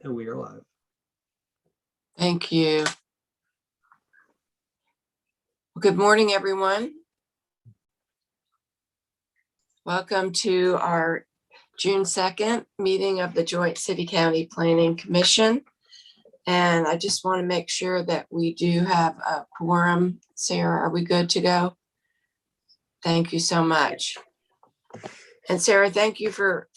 And we are live. Thank you. Well, good morning, everyone. Welcome to our June 2nd meeting of the Joint City County Planning Commission. And I just want to make sure that we do have a quorum. Sarah, are we good to go? Thank you so much. And Sarah, thank you for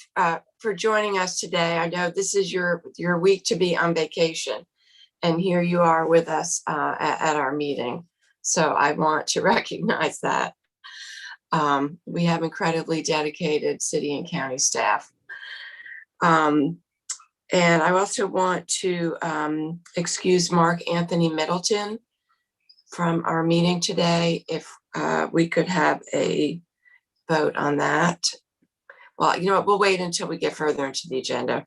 joining us today. I know this is your week to be on vacation, and here you are with us at our meeting. So I want to recognize that. We have incredibly dedicated city and county staff. And I also want to excuse Mark Anthony Middleton from our meeting today. If we could have a vote on that. Well, you know what, we'll wait until we get further into the agenda.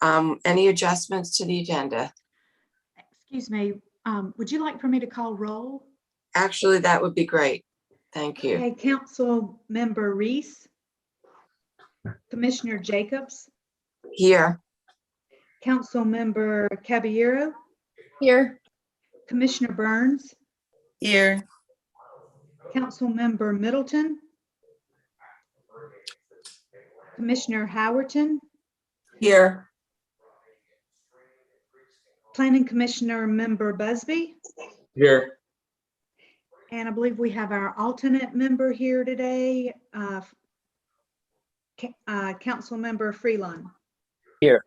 Any adjustments to the agenda? Excuse me, would you like for me to call roll? Actually, that would be great. Thank you. Okay, Council Member Reese, Commissioner Jacobs, Here. Council Member Caballero, Here. Commissioner Burns, Here. Council Member Middleton, Commissioner Howerton, Here. Planning Commissioner Member Busby, Here. and I believe we have our alternate member here today, Council Member Freeland. Here.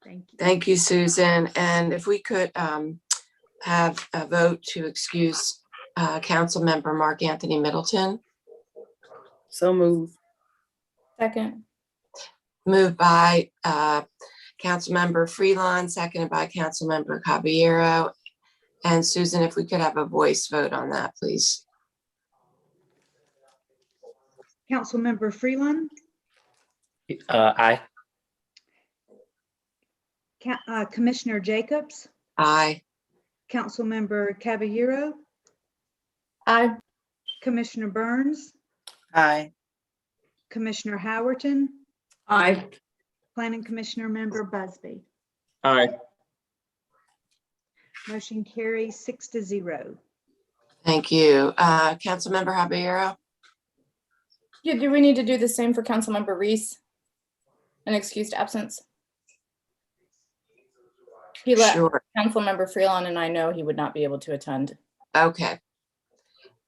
Thank you. Thank you, Susan. And if we could have a vote to excuse Council Member Mark Anthony Middleton. So move. Second. Moved by Council Member Freeland, seconded by Council Member Caballero. And Susan, if we could have a voice vote on that, please. Council Member Freeland, Aye. Commissioner Jacobs, Aye. Council Member Caballero, Aye. Commissioner Burns, Aye. Commissioner Howerton, Aye. Planning Commissioner Member Busby. Aye. Motion carries 6-0. Thank you. Council Member Caballero. Yeah, do we need to do the same for Councilmember Reese? An excused absence? He let Sure. Councilmember Freelon and I know he would not be able to attend. Okay.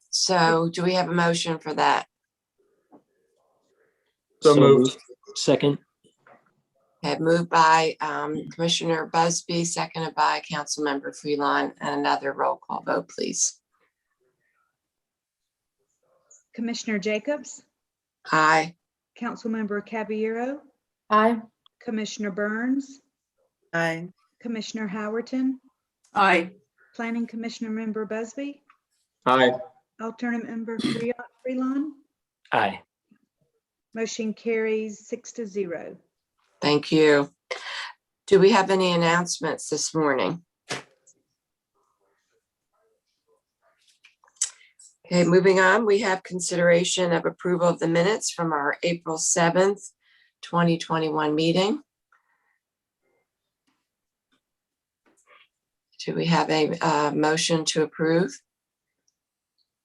So do we have a motion for that? So moved. Second. Okay, moved by Commissioner Busby, seconded by Council Member Freeland, and another roll call vote, please. Commissioner Jacobs, Aye. Council Member Caballero, Aye. Commissioner Burns, Aye. Commissioner Howerton, Aye. Planning Commissioner Member Busby, Aye. Alternate Member Freeland. Aye. Motion carries 6-0. Thank you. Do we have any announcements this morning? Okay, moving on, we have consideration of approval of the minutes from our April 7th, 2021 meeting. Do we have a motion to approve?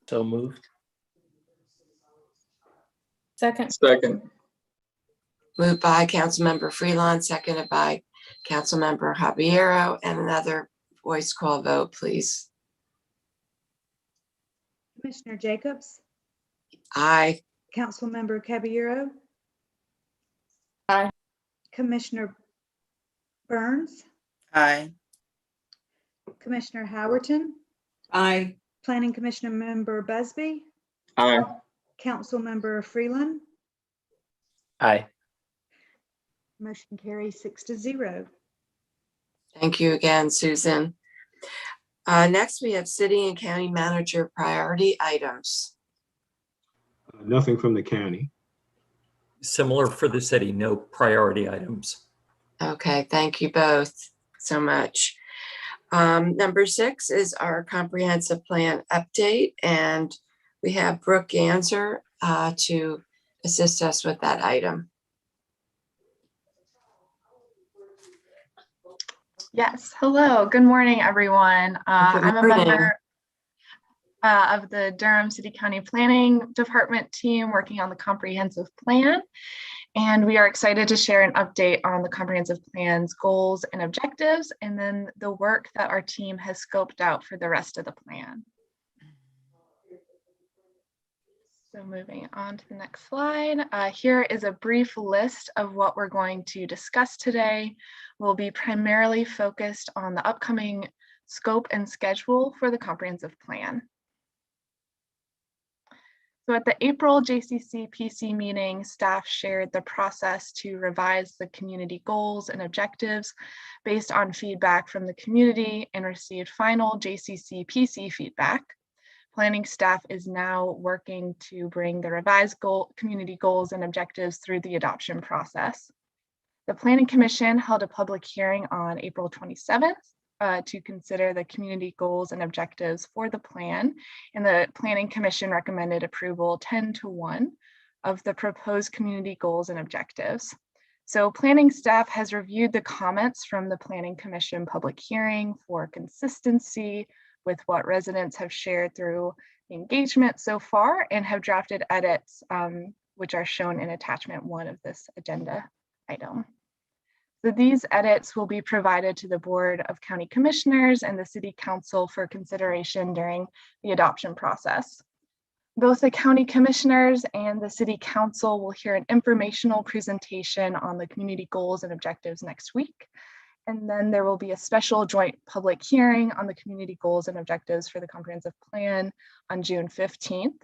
So moved. Second. Second. Moved by Councilmember Freeland, seconded by Councilmember Caballero, and another voice call vote, please. Commissioner Jacobs, Aye. Council Member Caballero. Aye. Commissioner Burns, Aye. Commissioner Howerton, Aye. Planning Commissioner Member Busby, Aye. Council Member Freeland. Aye. Motion carries 6-0. Thank you again, Susan. Next, we have city and county manager priority items. Nothing from the county. Similar for the city, no priority items. Okay, thank you both so much. Number 6 is our comprehensive plan update, and we have Brooke Ganser to assist us with that item. Yes, hello, good morning, everyone. Good I'm a morning. member of the Durham City County Planning Department team working on the comprehensive plan. And we are excited to share an update on the comprehensive plan's goals and objectives, and then the work that our team has scoped out for the rest of the plan. So moving on to the next slide, here is a brief list of what we're going to discuss today. We'll be primarily focused on the upcoming scope and schedule for the comprehensive plan. So at the April JCCPC meeting, staff shared the process to revise the community goals and objectives based on feedback from the community and received final JCCPC feedback. Planning staff is now working to bring the revised community goals and objectives through the adoption process. The Planning Commission held a public hearing on April 27th to consider the community goals and objectives for the plan, and the Planning Commission recommended approval 10-1 of the proposed community goals and objectives. So planning staff has reviewed the comments from the Planning Commission public hearing for consistency with what residents have shared through the engagement so far, and have drafted edits which are shown in attachment 1 of this agenda item. So these edits will be provided to the Board of County Commissioners and the City Council for consideration during the adoption process. Both the County Commissioners and the City Council will hear an informational presentation on the community goals and objectives next week. And then there will be a special joint public hearing on the community goals and objectives for the comprehensive plan on June 15th,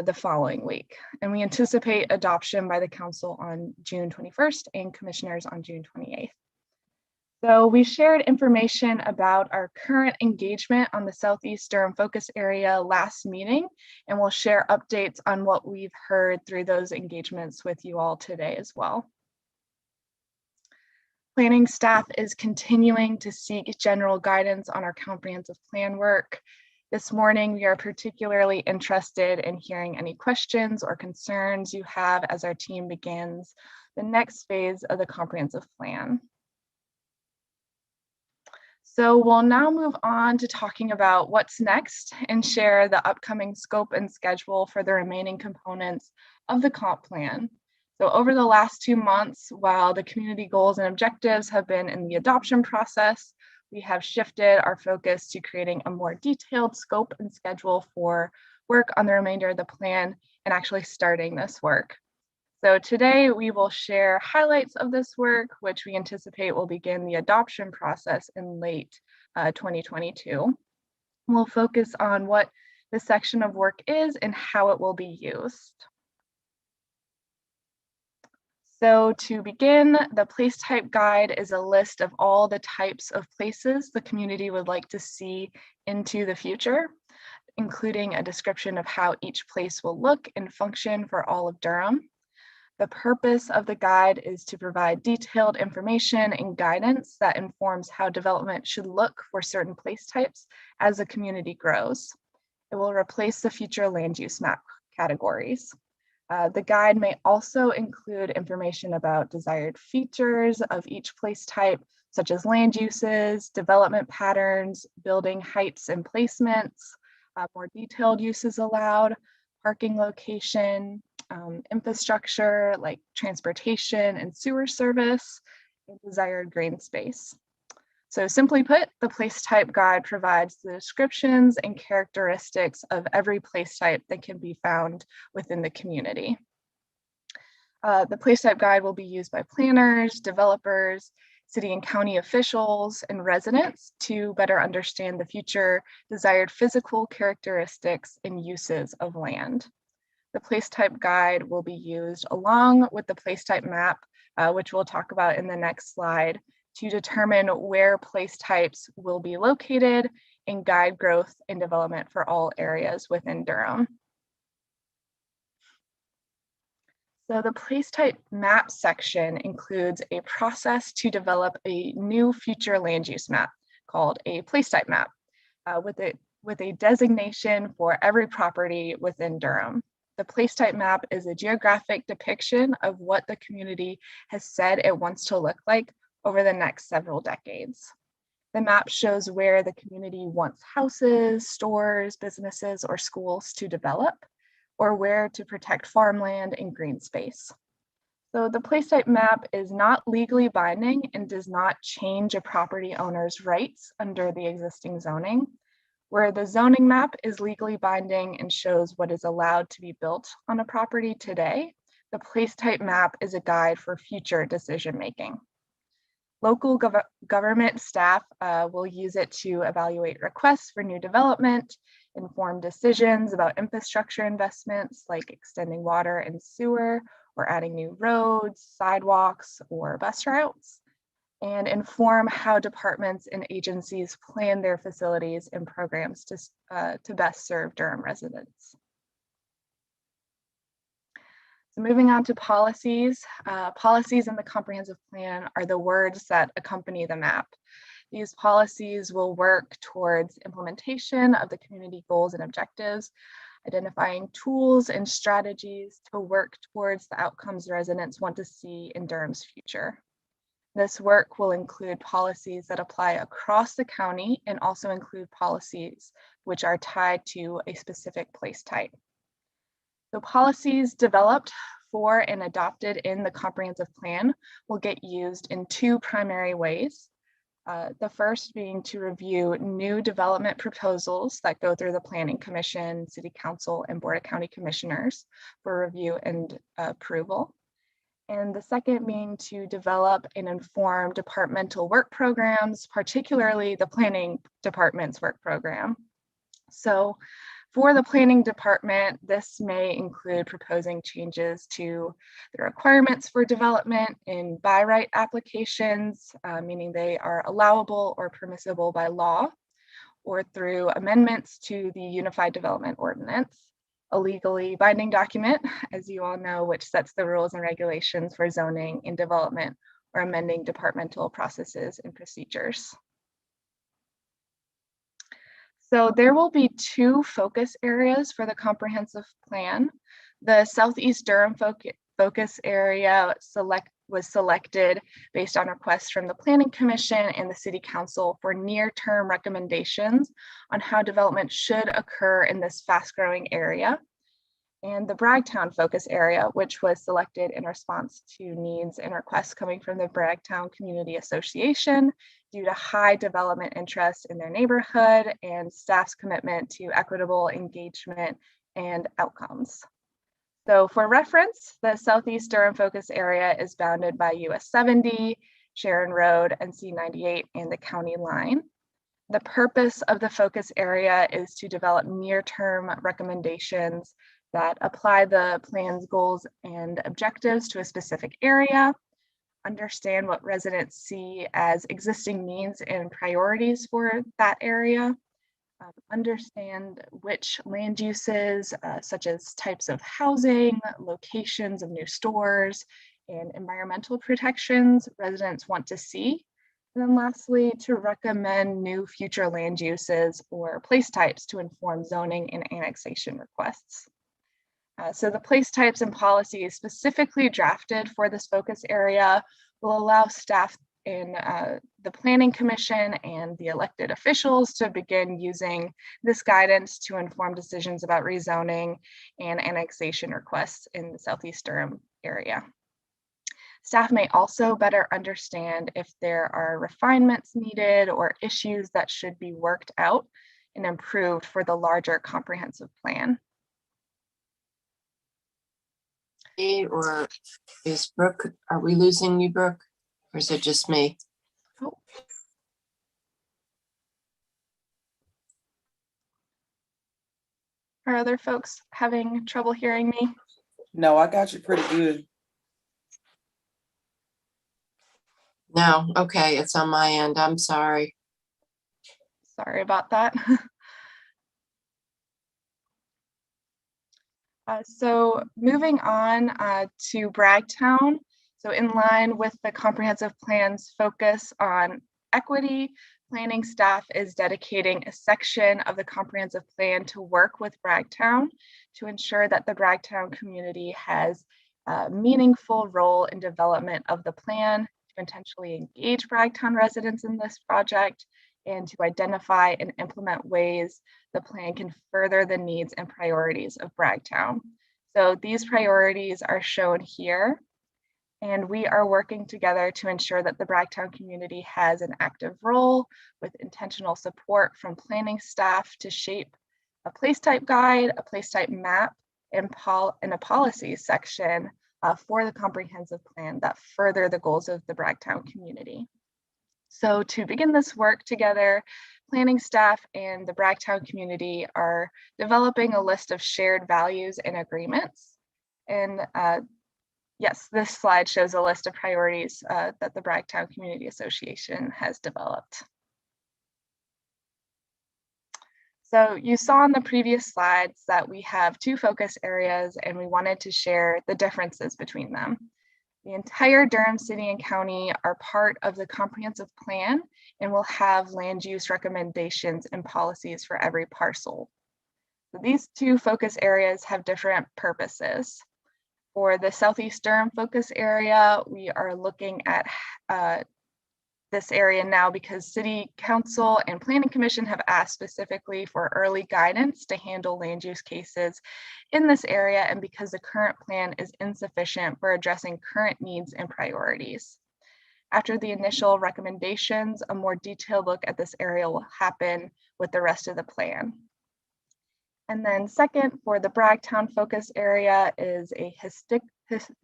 the following week. And we anticipate adoption by the council on June 21st and commissioners on June 28th. So we shared information about our current engagement on the Southeast Durham focus area last meeting, and we'll share updates on what we've heard through those engagements with you all today as well. Planning staff is continuing to seek general guidance on our comprehensive plan work. This morning, we are particularly interested in hearing any questions or concerns you have as our team begins the next phase of the comprehensive plan. So we'll now move on to talking about what's next and share the upcoming scope and schedule for the remaining components of the comp plan. So over the last 2 months, while the community goals and objectives have been in the adoption process, we have shifted our focus to creating a more detailed scope and schedule for work on the remainder of the plan and actually starting this work. So today we will share highlights of this work, which we anticipate will begin the adoption process in late 2022. We'll focus on what this section of work is and how it will be used. So to begin, the place type guide is a list of all the types of places the community would like to see into the future, including a description of how each place will look and function for all of Durham. The purpose of the guide is to provide detailed information and guidance that informs how development should look for certain place types as the community grows. It will replace the future land use map categories. The guide may also include information about desired features of each place type, such as land uses, development patterns, building heights and placements, more detailed uses allowed, parking location, infrastructure like transportation and sewer service, and desired green space. So simply put, the place type guide provides the descriptions and characteristics of every place type that can be found within the community. The place type guide will be used by planners, developers, city and county officials, and residents to better understand the future desired physical characteristics and uses of land. The place type guide will be used along with the place type map, which we'll talk about in the next slide, to determine where place types will be located and guide growth and development for all areas within Durham. So the place type map section includes a process to develop a new future land use map called a place type map with a designation for every property within Durham. The place type map is a geographic depiction of what the community has said it wants to look like over the next several decades. The map shows where the community wants houses, stores, businesses, or schools to develop, or where to protect farmland and green space. So the place type map is not legally binding and does not change a property owner's rights under the existing zoning, where the zoning map is legally binding and shows what is allowed to be built on a property today. The place type map is a guide for future decision making. Local government staff will use it to evaluate requests for new development, inform decisions about infrastructure investments like extending water and sewer, or adding new roads, sidewalks, or bus routes, and inform how departments and agencies plan their facilities and programs to best serve Durham residents. So moving on to policies. Policies in the comprehensive plan are the words that accompany the map. These policies will work towards implementation of the community goals and objectives, identifying tools and strategies to work towards the outcomes residents want to see in Durham's future. This work will include policies that apply across the county and also include policies which are tied to a specific place type. So policies developed for and adopted in the comprehensive plan will get used in two primary ways. The first being to review new development proposals that go through the Planning Commission, City Council, and Board of County Commissioners for review and approval. And the second being to develop and inform departmental work programs, particularly the Planning Department's work program. So for the Planning Department, this may include proposing changes to the requirements for development in by right applications, meaning they are allowable or permissible by law, or through amendments to the Unified Development Ordinance, a legally binding document, as you all know, which sets the rules and regulations for zoning and development, or amending departmental processes and procedures. So there will be two focus areas for the comprehensive plan. The Southeast Durham focus area was selected based on requests from the Planning Commission and the City Council for near-term recommendations on how development should occur in this fast-growing area. And the Bragtown focus area, which was selected in response to needs and requests coming from the Bragtown Community Association due to high development interest in their neighborhood and staff's commitment to equitable engagement and outcomes. So for reference, the Southeast Durham focus area is bounded by US 70, Sharon Road, and C98, and the county line. The purpose of the focus area is to develop near-term recommendations that apply the plan's goals and objectives to a specific area, understand what residents see as existing needs and priorities for that area, understand which land uses, such as types of housing, locations of new stores, and environmental protections residents want to see. And then lastly, to recommend new future land uses or place types to inform zoning and annexation requests. So the place types and policies specifically drafted for this focus area will allow staff in the Planning Commission and the elected officials to begin using this guidance to inform decisions about rezoning and annexation requests in the Southeast Durham area. Staff may also better understand if there are refinements needed or issues that should be worked out and improved for the larger comprehensive plan. Or is Brooke, are we losing you, Brooke? Or is it just me? Oh. Are other folks having trouble hearing me? No, I got you pretty good. No, okay, it's on my end. I'm sorry. Sorry about that. So moving on to Bragtown. So in line with the comprehensive plan's focus on equity, planning staff is dedicating a section of the comprehensive plan to work with Bragtown to ensure that the Bragtown community has a meaningful role in development of the plan, to potentially engage Bragtown residents in this project, and to identify and implement ways the plan can further the needs and priorities of Bragtown. So these priorities are shown here, and we are working together to ensure that the Bragtown community has an active role with intentional support from planning staff to shape a place type guide, a place type map, and a policies section for the comprehensive plan that further the goals of the Bragtown community. So to begin this work together, planning staff and the Bragtown community are developing a list of shared values and agreements. And yes, this slide shows a list of priorities that the Bragtown Community Association has developed. So you saw on the previous slides that we have 2 focus areas, and we wanted to share the differences between them. The entire Durham City and County are part of the comprehensive plan and will have land use recommendations and policies for every parcel. So these 2 focus areas have different purposes. For the Southeast Durham focus area, we are looking at this area now because City Council and Planning Commission have asked specifically for early guidance to handle land use cases in this area, and because the current plan is insufficient for addressing current needs and priorities. After the initial recommendations, a more detailed look at this area will happen with the rest of the plan. And then second, for the Bragtown focus area is a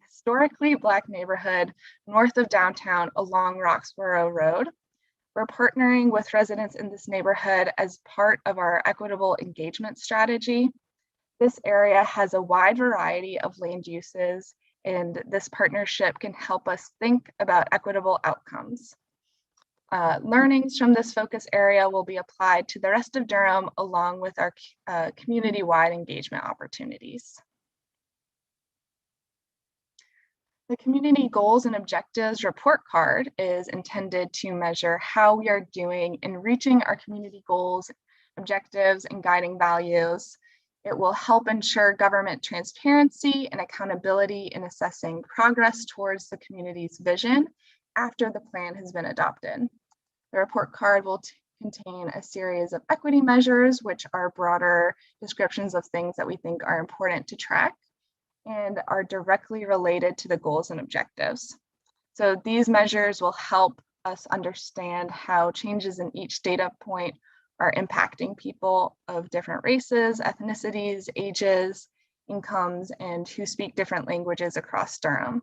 historically Black neighborhood north of downtown along Roxborough Road. We're partnering with residents in this neighborhood as part of our equitable engagement strategy. This area has a wide variety of land uses, and this partnership can help us think about equitable outcomes. Learnings from this focus area will be applied to the rest of Durham along with our community-wide engagement opportunities. The Community Goals and Objectives report card is intended to measure how we are doing in reaching our community goals, objectives, and guiding values. It will help ensure government transparency and accountability in assessing progress towards the community's vision after the plan has been adopted. The report card will contain a series of equity measures, which are broader descriptions of things that we think are important to track and are directly related to the goals and objectives. So these measures will help us understand how changes in each data point are impacting people of different races, ethnicities, ages, incomes, and who speak different languages across Durham.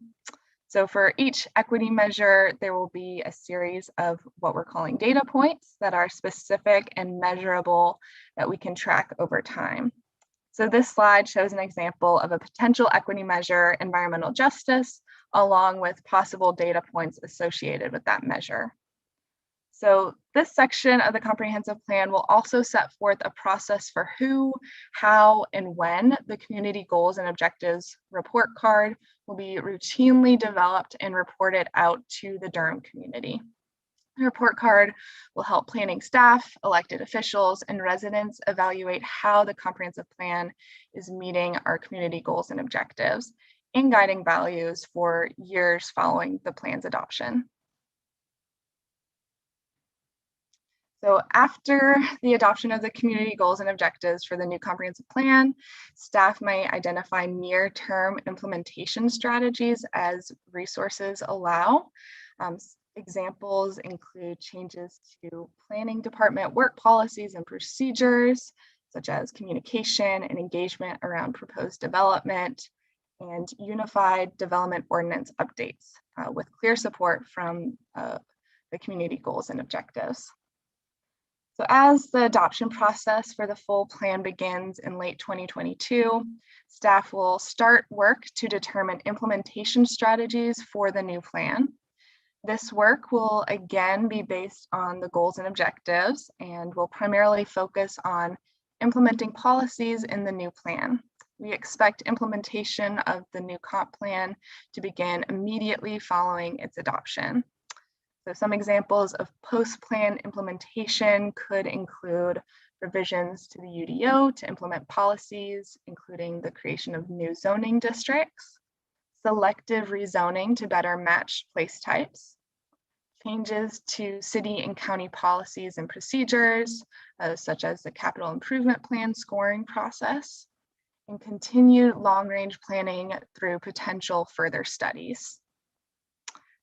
So for each equity measure, there will be a series of what we're calling data points that are specific and measurable that we can track over time. So this slide shows an example of a potential equity measure, environmental justice, along with possible data points associated with that measure. So this section of the comprehensive plan will also set forth a process for who, how, and when the community goals and objectives report card will be routinely developed and reported out to the Durham community. The report card will help planning staff, elected officials, and residents evaluate how the comprehensive plan is meeting our community goals and objectives and guiding values for years following the plan's adoption. So after the adoption of the community goals and objectives for the new comprehensive plan, staff might identify near-term implementation strategies as resources allow. Examples include changes to planning department work policies and procedures, such as communication and engagement around proposed development, and unified development ordinance updates with clear support from the community goals and objectives. So as the adoption process for the full plan begins in late 2022, staff will start work to determine implementation strategies for the new plan. This work will again be based on the goals and objectives and will primarily focus on implementing policies in the new plan. We expect implementation of the new comp plan to begin immediately following its adoption. So some examples of post-plan implementation could include revisions to the UDO to implement policies, including the creation of new zoning districts, selective rezoning to better match place types, changes to city and county policies and procedures, such as the capital improvement plan scoring process, and continued long-range planning through potential further studies.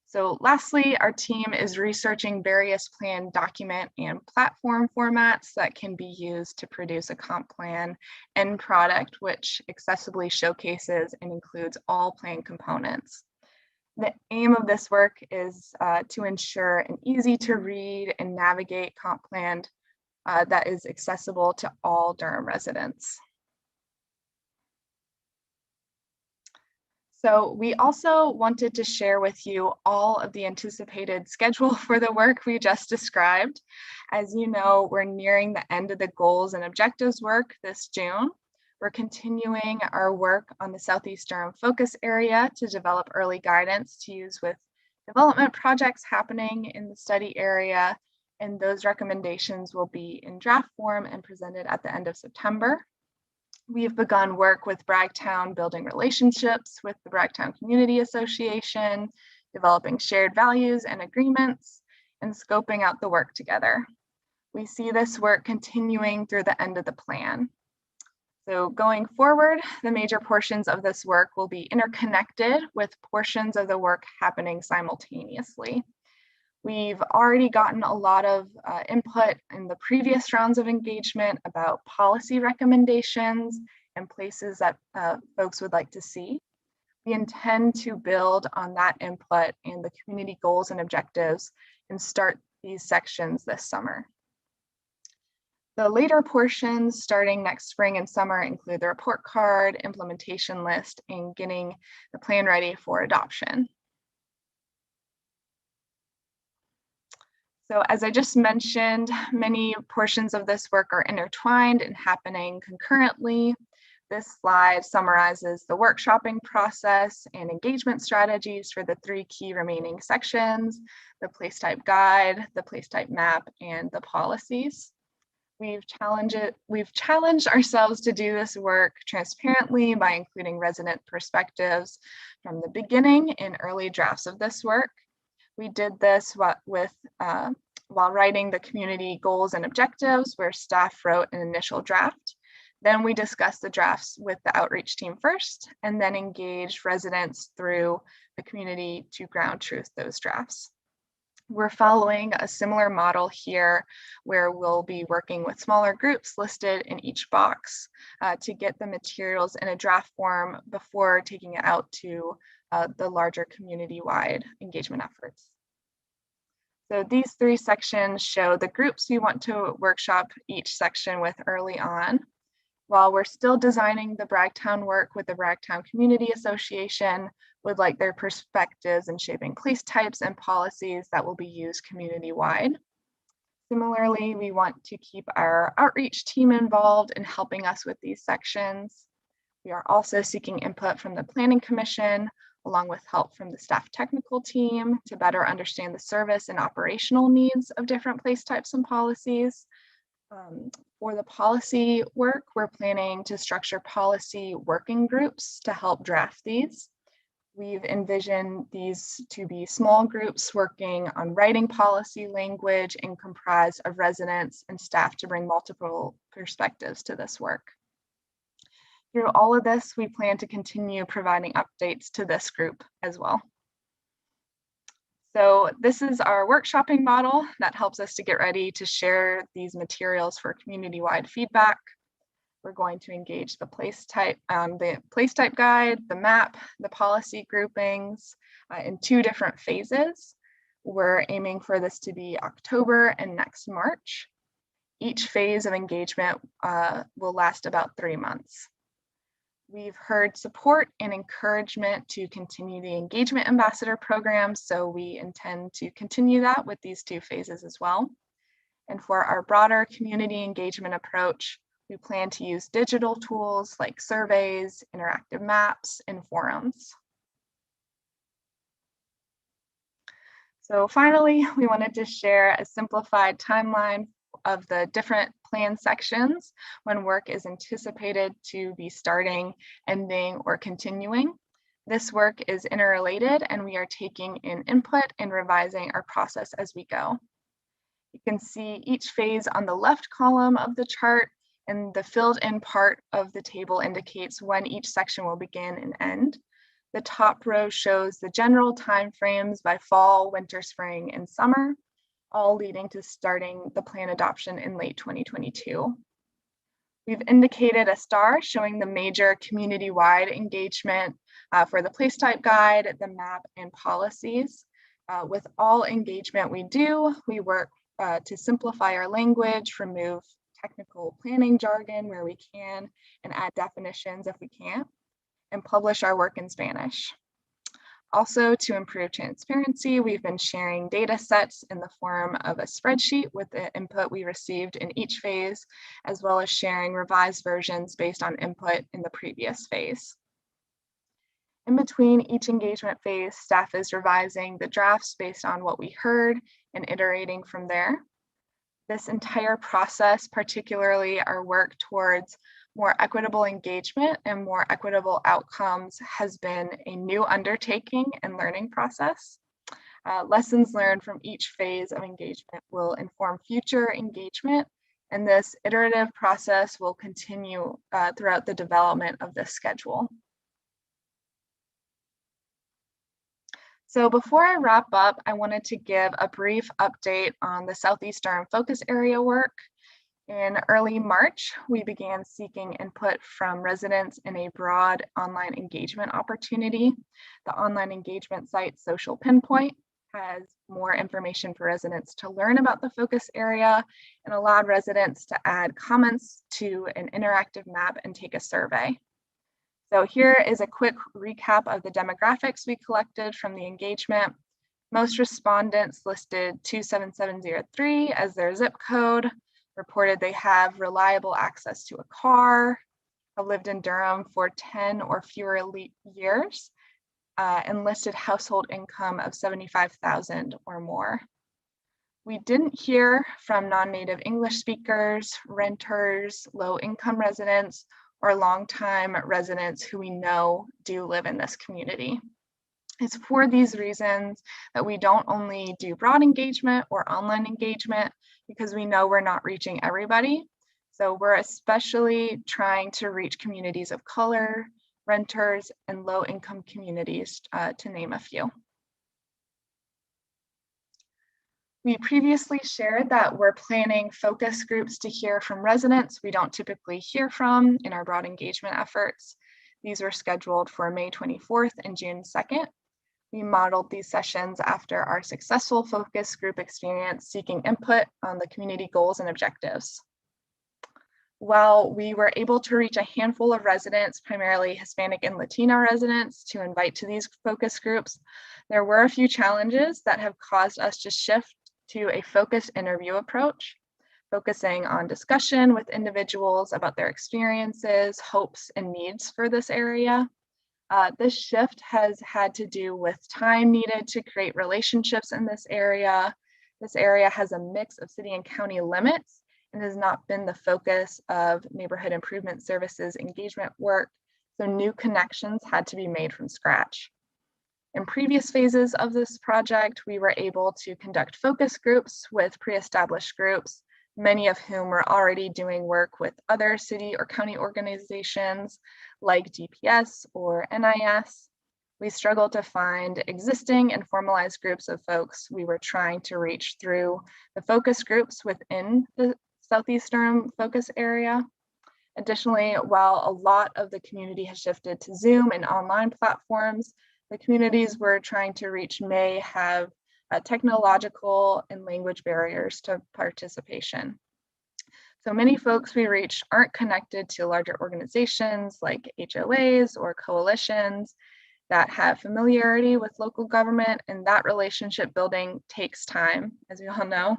So lastly, our team is researching various plan document and platform formats that can be used to produce a comp plan end product, which accessibly showcases and includes all plan components. The aim of this work is to ensure an easy to read and navigate comp plan that is accessible to all Durham residents. So we also wanted to share with you all of the anticipated schedule for the work we just described. As you know, we're nearing the end of the goals and objectives work this June. We're continuing our work on the Southeast Durham focus area to develop early guidance to use with development projects happening in the study area. And those recommendations will be in draft form and presented at the end of September. We have begun work with Bragtown, building relationships with the Bragtown Community Association, developing shared values and agreements, and scoping out the work together. We see this work continuing through the end of the plan. So going forward, the major portions of this work will be interconnected with portions of the work happening simultaneously. We've already gotten a lot of input in the previous rounds of engagement about policy recommendations and places that folks would like to see. We intend to build on that input and the community goals and objectives and start these sections this summer. The later portions starting next spring and summer include the report card, implementation list, and getting the plan ready for adoption. So as I just mentioned, many portions of this work are intertwined and happening concurrently. This slide summarizes the workshopping process and engagement strategies for the 3 key remaining sections: the place type guide, the place type map, and the policies. We've challenged ourselves to do this work transparently by including resident perspectives from the beginning in early drafts of this work. We did this while writing the community goals and objectives, where staff wrote an initial draft. Then we discussed the drafts with the outreach team first, and then engaged residents through the community to ground truth those drafts. We're following a similar model here, where we'll be working with smaller groups listed in each box to get the materials in a draft form before taking it out to the larger community-wide engagement efforts. So these 3 sections show the groups we want to workshop each section with early on. While we're still designing the Bragtown work with the Bragtown Community Association, would like their perspectives in shaping place types and policies that will be used community-wide. Similarly, we want to keep our outreach team involved in helping us with these sections. We are also seeking input from the Planning Commission, along with help from the staff technical team to better understand the service and operational needs of different place types and policies. For the policy work, we're planning to structure policy working groups to help draft these. We've envisioned these to be small groups working on writing policy language and comprised of residents and staff to bring multiple perspectives to this work. Through all of this, we plan to continue providing updates to this group as well. So this is our workshopping model that helps us to get ready to share these materials for community-wide feedback. We're going to engage the place type guide, the map, the policy groupings in 2 different phases. We're aiming for this to be October and next March. Each phase of engagement will last about 3 months. We've heard support and encouragement to continue the engagement ambassador program, so we intend to continue that with these 2 phases as well. And for our broader community engagement approach, we plan to use digital tools like surveys, interactive maps, and forums. So finally, we wanted to share a simplified timeline of the different plan sections when work is anticipated to be starting, ending, or continuing. This work is interrelated and we are taking in input and revising our process as we go. You can see each phase on the left column of the chart, and the filled in part of the table indicates when each section will begin and end. The top row shows the general timeframes by fall, winter, spring, and summer, all leading to starting the plan adoption in late 2022. We've indicated a star showing the major community-wide engagement for the place type guide, the map, and policies. With all engagement we do, we work to simplify our language, remove technical planning jargon where we can, and add definitions if we can't, and publish our work in Spanish. Also, to improve transparency, we've been sharing data sets in the form of a spreadsheet with the input we received in each phase, as well as sharing revised versions based on input in the previous phase. In between each engagement phase, staff is revising the drafts based on what we heard and iterating from there. This entire process, particularly our work towards more equitable engagement and more equitable outcomes, has been a new undertaking and learning process. Lessons learned from each phase of engagement will inform future engagement, and this iterative process will continue throughout the development of this schedule. So before I wrap up, I wanted to give a brief update on the Southeast Durham focus area work. In early March, we began seeking input from residents in a broad online engagement opportunity. The online engagement site Social Pinpoint has more information for residents to learn about the focus area and allowed residents to add comments to an interactive map and take a survey. So here is a quick recap of the demographics we collected from the engagement. Most respondents listed 27703 as their zip code, reported they have reliable access to a car, have lived in Durham for 10 or fewer years, and listed household income of 75,000 or more. We didn't hear from non-native English speakers, renters, low-income residents, or longtime residents who we know do live in this community. It's for these reasons that we don't only do broad engagement or online engagement, because we know we're not reaching everybody. So we're especially trying to reach communities of color, renters, and low-income communities, to name a few. We previously shared that we're planning focus groups to hear from residents we don't typically hear from in our broad engagement efforts. These were scheduled for May 24th and June 2nd. We modeled these sessions after our successful focus group experience seeking input on the community goals and objectives. While we were able to reach a handful of residents, primarily Hispanic and Latino residents, to invite to these focus groups, there were a few challenges that have caused us to shift to a focused interview approach, focusing on discussion with individuals about their experiences, hopes, and needs for this area. This shift has had to do with time needed to create relationships in this area. This area has a mix of city and county limits and has not been the focus of neighborhood improvement services engagement work, so new connections had to be made from scratch. In previous phases of this project, we were able to conduct focus groups with pre-established groups, many of whom were already doing work with other city or county organizations like DPS or NIS. We struggled to find existing and formalized groups of folks we were trying to reach through the focus groups within the Southeast Durham focus area. Additionally, while a lot of the community has shifted to Zoom and online platforms, the communities we're trying to reach may have technological and language barriers to participation. So many folks we reach aren't connected to larger organizations like HOAs or coalitions that have familiarity with local government, and that relationship building takes time, as we all know.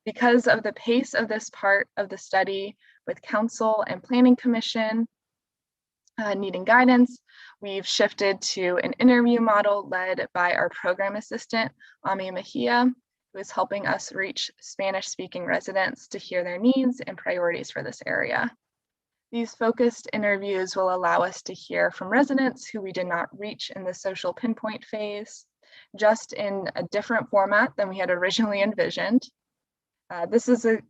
Because of the pace of this part of the study with Council and Planning Commission needing guidance, we've shifted to an interview model led by our program assistant, Ami Mejia, who is helping us reach Spanish-speaking residents to hear their needs and priorities for this area. These focused interviews will allow us to hear from residents who we did not reach in the social pinpoint phase, just in a different format than we had originally envisioned. This is a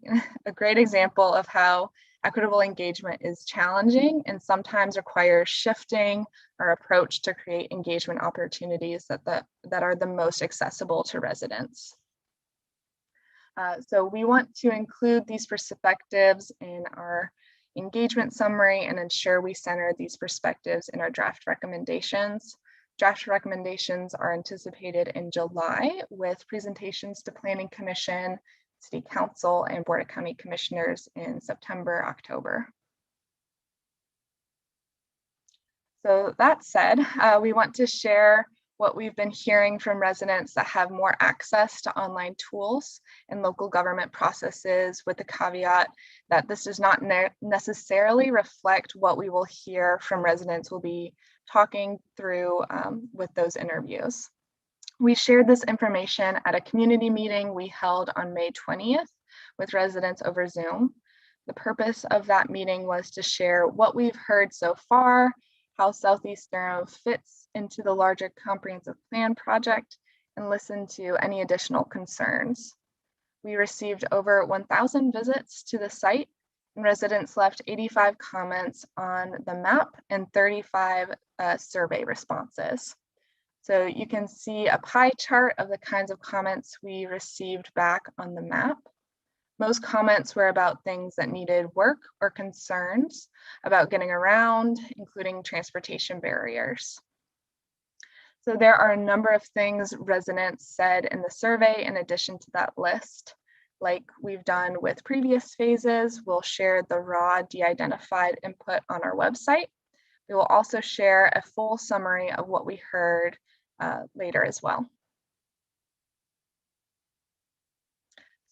great example of how equitable engagement is challenging and sometimes requires shifting our approach to create engagement opportunities that are the most accessible to residents. So we want to include these perspectives in our engagement summary and ensure we center these perspectives in our draft recommendations. Draft recommendations are anticipated in July with presentations to Planning Commission, City Council, and Board of County Commissioners in September, October. So that said, we want to share what we've been hearing from residents that have more access to online tools and local government processes, with the caveat that this does not necessarily reflect what we will hear from residents we'll be talking through with those interviews. We shared this information at a community meeting we held on May 20th with residents over Zoom. The purpose of that meeting was to share what we've heard so far, how Southeast Durham fits into the larger comprehensive plan project, and listen to any additional concerns. We received over 1,000 visits to the site, and residents left 85 comments on the map and 35 survey responses. So you can see a pie chart of the kinds of comments we received back on the map. Most comments were about things that needed work or concerns about getting around, including transportation barriers. So there are a number of things residents said in the survey in addition to that list. Like we've done with previous phases, we'll share the raw de-identified input on our website. We will also share a full summary of what we heard later as well.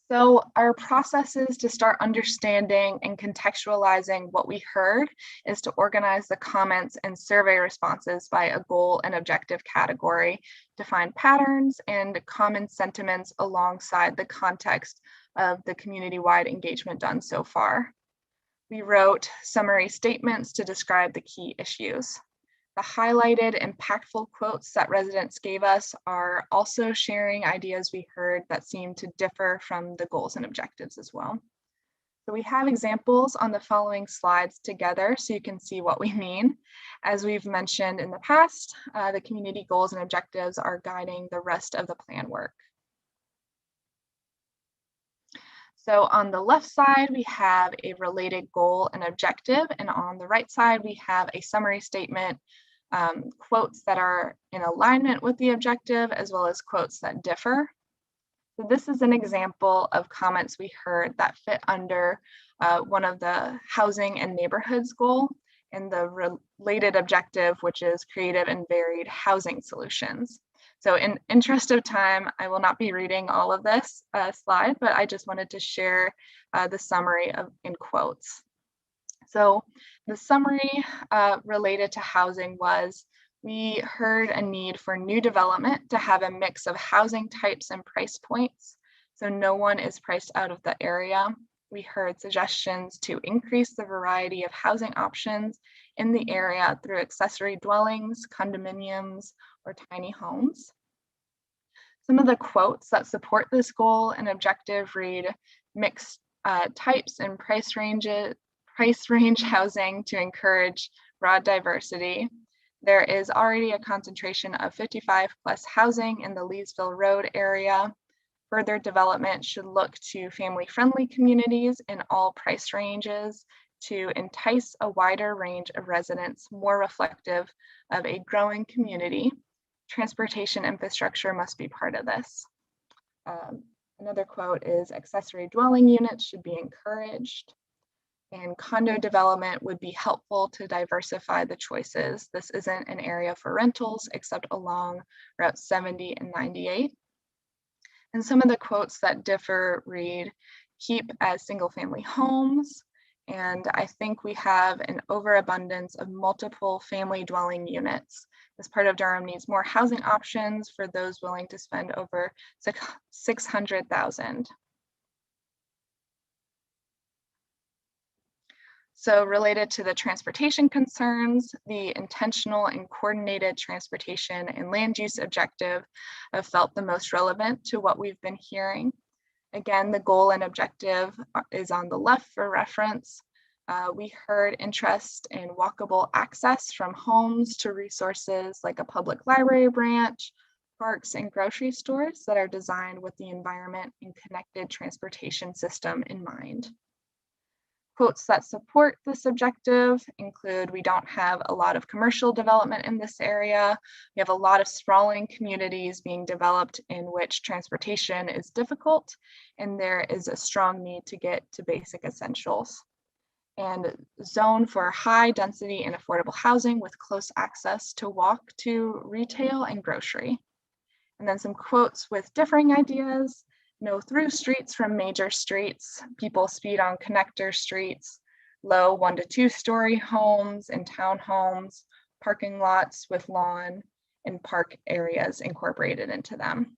So our processes to start understanding and contextualizing what we heard is to organize the comments and survey responses by a goal and objective category to find patterns and common sentiments alongside the context of the community-wide engagement done so far. We wrote summary statements to describe the key issues. The highlighted, impactful quotes that residents gave us are also sharing ideas we heard that seem to differ from the goals and objectives as well. So we have examples on the following slides together so you can see what we mean. As we've mentioned in the past, the community goals and objectives are guiding the rest of the plan work. So on the left side, we have a related goal and objective, and on the right side, we have a summary statement, quotes that are in alignment with the objective, as well as quotes that differ. So this is an example of comments we heard that fit under one of the housing and neighborhoods goal and the related objective, which is creative and varied housing solutions. So in interest of time, I will not be reading all of this slide, but I just wanted to share the summary in quotes. So the summary related to housing was, we heard a need for new development to have a mix of housing types and price points, so no one is priced out of the area. We heard suggestions to increase the variety of housing options in the area through accessory dwellings, condominiums, or tiny homes. Some of the quotes that support this goal and objective read, mixed types and price range housing to encourage broad diversity. There is already a concentration of 55+ housing in the Leesville Road area. Further development should look to family-friendly communities in all price ranges to entice a wider range of residents more reflective of a growing community. Transportation infrastructure must be part of this. Another quote is, accessory dwelling units should be encouraged, and condo development would be helpful to diversify the choices. This isn't an area for rentals except along Route 70 and 98. And some of the quotes that differ read, keep as single family homes. And I think we have an overabundance of multiple family dwelling units. This part of Durham needs more housing options for those willing to spend over $600,000. So related to the transportation concerns, the intentional and coordinated transportation and land use objective have felt the most relevant to what we've been hearing. Again, the goal and objective is on the left for reference. We heard interest in walkable access from homes to resources like a public library branch, parks, and grocery stores that are designed with the environment and connected transportation system in mind. Quotes that support this objective include, we don't have a lot of commercial development in this area. We have a lot of sprawling communities being developed in which transportation is difficult, and there is a strong need to get to basic essentials. And zone for high density and affordable housing with close access to walk to retail and grocery. And then some quotes with differing ideas. No through streets from major streets, people speed on connector streets, low 1 to 2 story homes and townhomes, parking lots with lawn and park areas incorporated into them.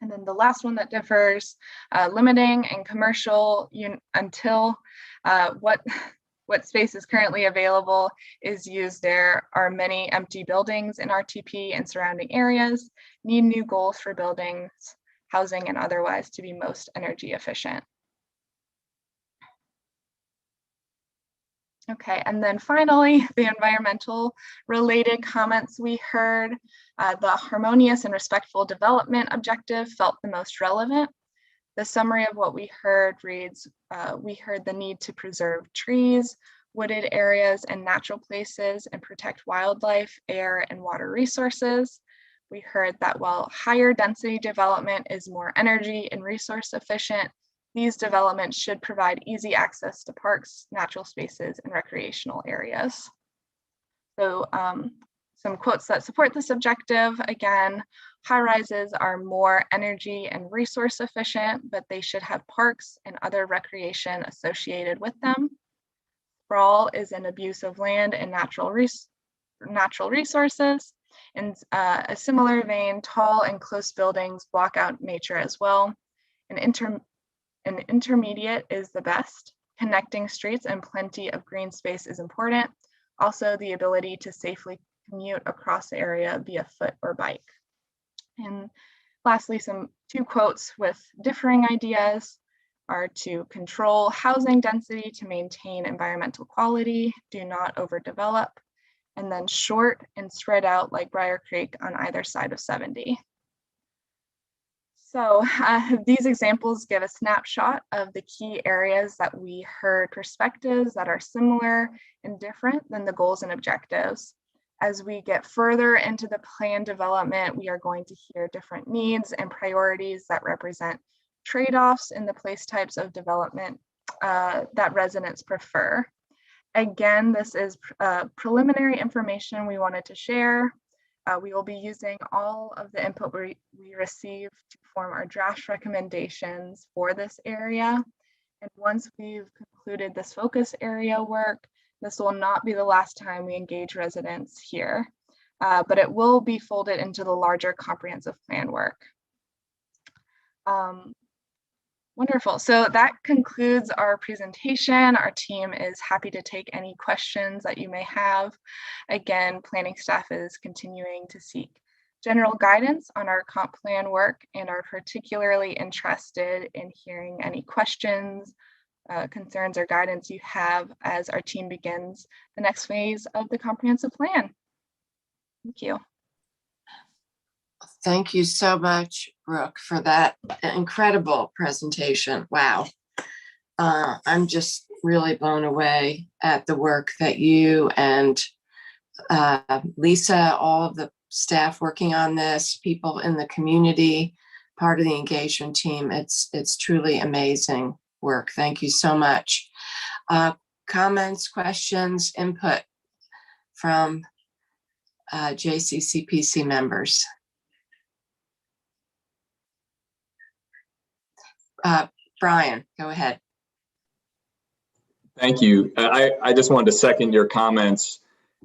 And then the last one that differs, limiting and commercial until what space is currently available is used. There are many empty buildings in RTP and surrounding areas, need new goals for buildings, housing, and otherwise to be most energy efficient. Okay, and then finally, the environmental related comments we heard. The harmonious and respectful development objective felt the most relevant. The summary of what we heard reads, we heard the need to preserve trees, wooded areas, and natural places and protect wildlife, air, and water resources. We heard that while higher density development is more energy and resource efficient, these developments should provide easy access to parks, natural spaces, and recreational areas. So some quotes that support this objective. Again, high rises are more energy and resource efficient, but they should have parks and other recreation associated with them. Sprawl is an abuse of land and natural resources. In a similar vein, tall and close buildings block out nature as well. An intermediate is the best. Connecting streets and plenty of green space is important. Also, the ability to safely commute across the area via foot or bike. And lastly, two quotes with differing ideas are to control housing density to maintain environmental quality, do not overdevelop, and then short and spread out like Briar Creek on either side of 70. So these examples give a snapshot of the key areas that we heard perspectives that are similar and different than the goals and objectives. As we get further into the plan development, we are going to hear different needs and priorities that represent trade-offs in the place types of development that residents prefer. Again, this is preliminary information we wanted to share. We will be using all of the input we receive to form our draft recommendations for this area. And once we've concluded this focus area work, this will not be the last time we engage residents here, but it will be folded into the larger comprehensive plan work. Wonderful. So that concludes our presentation. Our team is happy to take any questions that you may have. Again, planning staff is continuing to seek general guidance on our comp plan work and are particularly interested in hearing any questions, concerns, or guidance you have as our team begins the next phase of the comprehensive plan. Thank you. Thank you so much, Brooke, for that incredible presentation. Wow. I'm just really blown away at the work that you and Lisa, all of the staff working on this, people in the community, part of the engagement team. It's truly amazing work. Thank you so much. Comments, questions, input from JCCPC members. Brian, go ahead. Thank you. I just wanted to second your comments.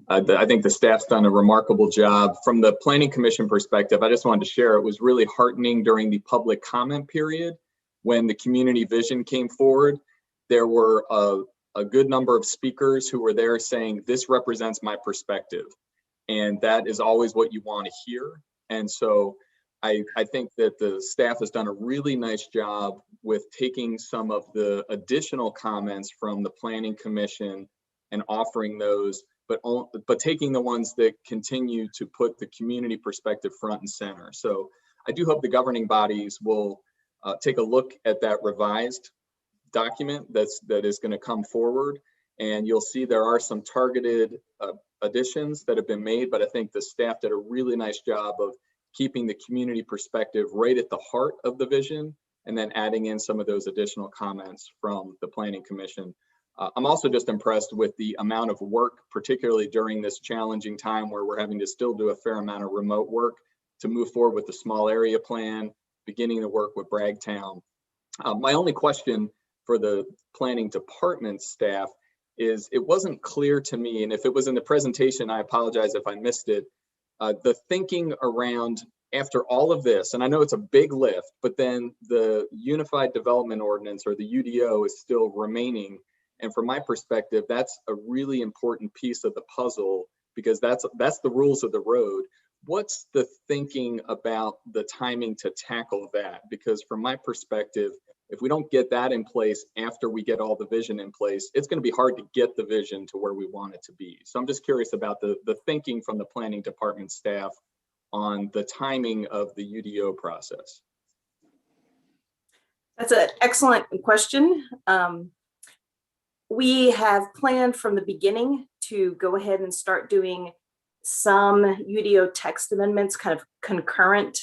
I think the staff's done a remarkable job. From the Planning Commission perspective, I just wanted to share, it was really heartening during the public comment period when the community vision came forward. There were a good number of speakers who were there saying, this represents my perspective. And that is always what you want to hear. And so I think that the staff has done a really nice job with taking some of the additional comments from the Planning Commission and offering those, but taking the ones that continue to put the community perspective front and center. So I do hope the governing bodies will take a look at that revised document that is going to come forward, and you'll see there are some targeted additions that have been made, but I think the staff did a really nice job of keeping the community perspective right at the heart of the vision, and then adding in some of those additional comments from the Planning Commission. I'm also just impressed with the amount of work, particularly during this challenging time where we're having to still do a fair amount of remote work to move forward with the small area plan, beginning to work with Bragtown. My only question for the planning department staff is, it wasn't clear to me, and if it was in the presentation, I apologize if I missed it, the thinking around after all of this, and I know it's a big lift, but then the Unified Development Ordinance, or the UDO, is still remaining. And from my perspective, that's a really important piece of the puzzle, because that's the rules of the road. What's the thinking about the timing to tackle that? Because from my perspective, if we don't get that in place after we get all the vision in place, it's going to be hard to get the vision to where we want it to be. So I'm just curious about the thinking from the planning department staff on the timing of the UDO process. That's an excellent question. We have planned from the beginning to go ahead and start doing some UDO text amendments kind of concurrent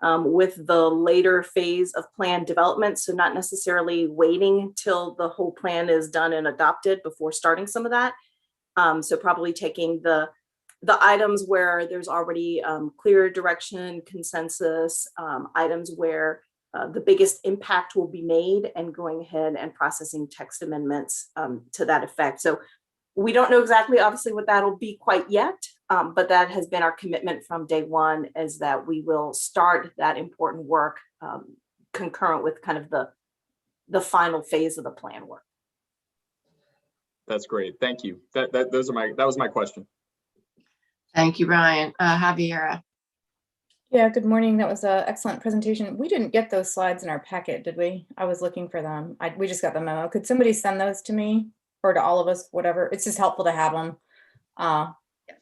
with the later phase of plan development. So not necessarily waiting till the whole plan is done and adopted before starting some of that. So probably taking the items where there's already clear direction, consensus, items where the biggest impact will be made, and going ahead and processing text amendments to that effect. So we don't know exactly, obviously, what that'll be quite yet, but that has been our commitment from day one, is that we will start that important work concurrent with kind of the final phase of the plan work. That's great. Thank you. That was my question. Thank you, Brian. Javiera. Yeah, good morning. That was an excellent presentation. We didn't get those slides in our packet, did we? I was looking for them. We just got the memo. Could somebody send those to me, or to all of us, whatever? It's just helpful to have them.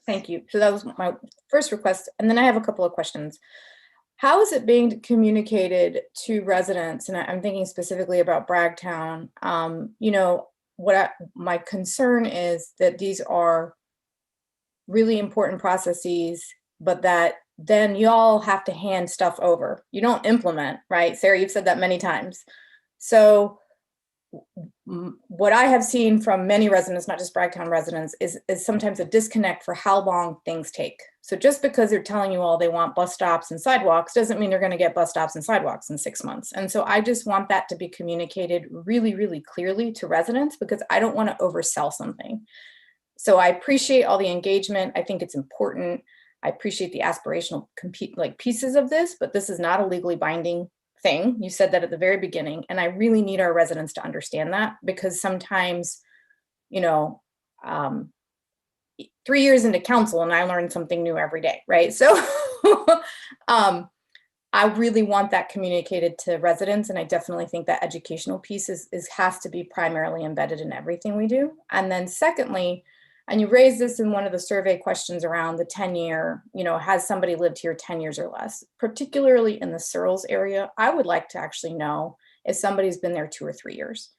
Thank you. So that was my first request. And then I have a couple of questions. How is it being communicated to residents? And I'm thinking specifically about Bragtown. You know, my concern is that these are really important processes, but that then y'all have to hand stuff over. You don't implement, right? Sarah, you've said that many times. So what I have seen from many residents, not just Bragtown residents, is sometimes a disconnect for how long things take. So just because they're telling you all they want bus stops and sidewalks doesn't mean they're going to get bus stops and sidewalks in 6 months. And so I just want that to be communicated really, really clearly to residents, because I don't want to oversell something. So I appreciate all the engagement. I think it's important. I appreciate the aspirational pieces of this, but this is not a legally binding thing. You said that at the very beginning, and I really need our residents to understand that, because sometimes, you know, 3 years into council and I learn something new every day, right? So I really want that communicated to residents, and I definitely think that educational piece has to be primarily embedded in everything we do. And then secondly, and you raised this in one of the survey questions around the 10-year, you know, has somebody lived here 10 years or less, particularly in the Searles area? I would like to actually know if somebody's been there 2 or 3 years.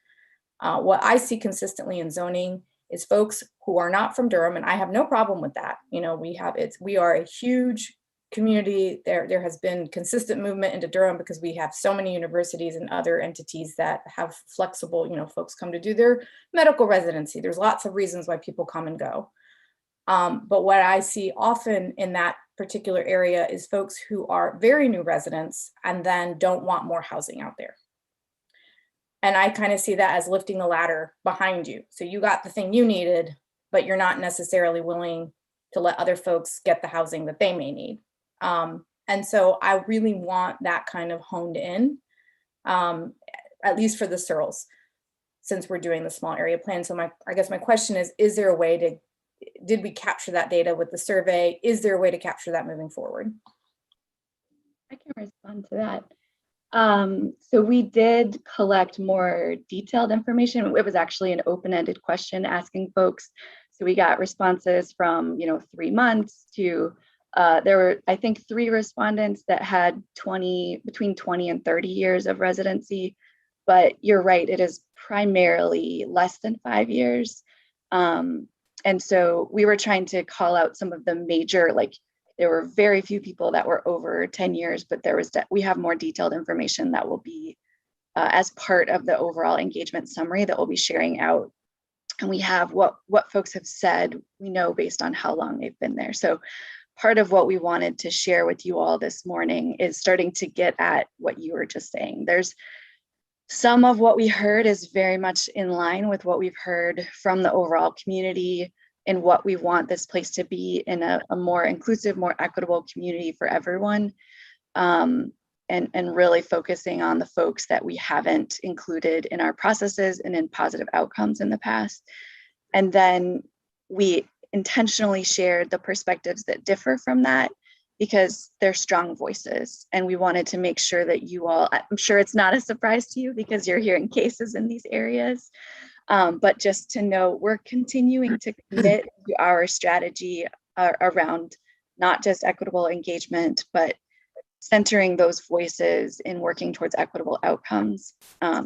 What I see consistently in zoning is folks who are not from Durham, and I have no problem with that. You know, we are a huge community. There has been consistent movement into Durham because we have so many universities and other entities that have flexible, you know, folks come to do their medical residency. There's lots of reasons why people come and go. But what I see often in that particular area is folks who are very new residents and then don't want more housing out there. And I kind of see that as lifting the ladder behind you. So you got the thing you needed, but you're not necessarily willing to let other folks get the housing that they may need. And so I really want that kind of honed in, at least for the Searles. since we're doing the small area plan. So I guess my question is there a way to, did we capture that data with the survey? Is there a way to capture that moving forward? I can respond to that. So we did collect more detailed information. It was actually an open-ended question asking folks. So we got responses from, 3 months to, there were, I think, 3 respondents that had between 20 and 30 years of residency. But you're right, it is primarily less than 5 years. And so we were trying to call out some of the major, like, there were very few people that were over 10 years, but we have more detailed information that will be as part of the overall engagement summary that we'll be sharing out. And we have what folks have said, we know based on how long they've been there. So part of what we wanted to share with you all this morning is starting to get at what you were just saying. There's some of what we heard is very much in line with what we've heard from the overall community and what we want this place to be in a more inclusive, more equitable community for everyone. And really focusing on the folks that we haven't included in our processes and in positive outcomes in the past. And then we intentionally shared the perspectives that differ from that because they're strong voices. And we wanted to make sure that you all, I'm sure it's not a surprise to you because you're hearing cases in these areas. But just to know, we're continuing to commit to our strategy around not just equitable engagement, but centering those voices in working towards equitable outcomes.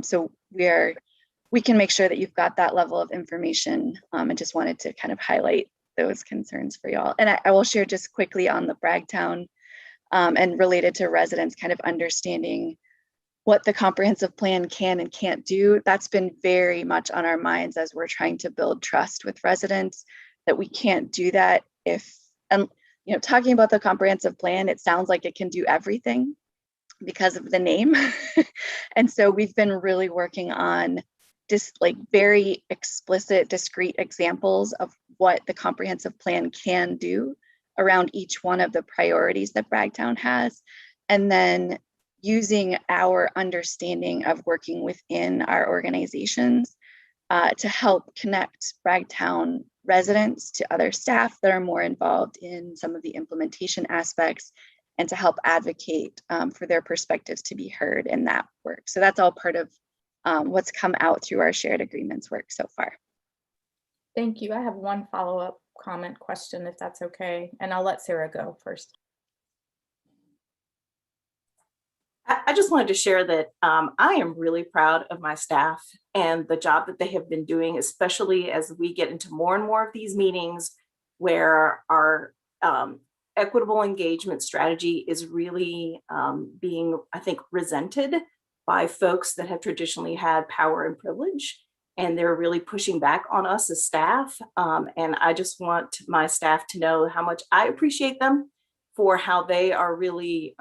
So we can make sure that you've got that level of information, and just wanted to kind of highlight those concerns for y'all. And I will share just quickly on the Bragtown and related to residents kind of understanding what the comprehensive plan can and can't do. That's been very much on our minds as we're trying to build trust with residents, that we can't do that if, and talking about the comprehensive plan, it sounds like it can do everything because of the name. And so we've been really working on just like very explicit, discrete examples of what the comprehensive plan can do around each one of the priorities that Bragtown has. And then using our understanding of working within our organizations to help connect Bragtown residents to other staff that are more involved in some of the implementation aspects and to help advocate for their perspectives to be heard in that work. So that's all part of what's come out through our shared agreements work so far. Thank you. I have one follow-up comment question, if that's okay, and I'll let Sarah go first. I just wanted to share that I am really proud of my staff and the job that they have been doing, especially as we get into more and more of these meetings where our equitable engagement strategy is really being, I think, resented by folks that have traditionally had power and privilege. And they're really pushing back on us as staff. And I just want my staff to know how much I appreciate them for how they are really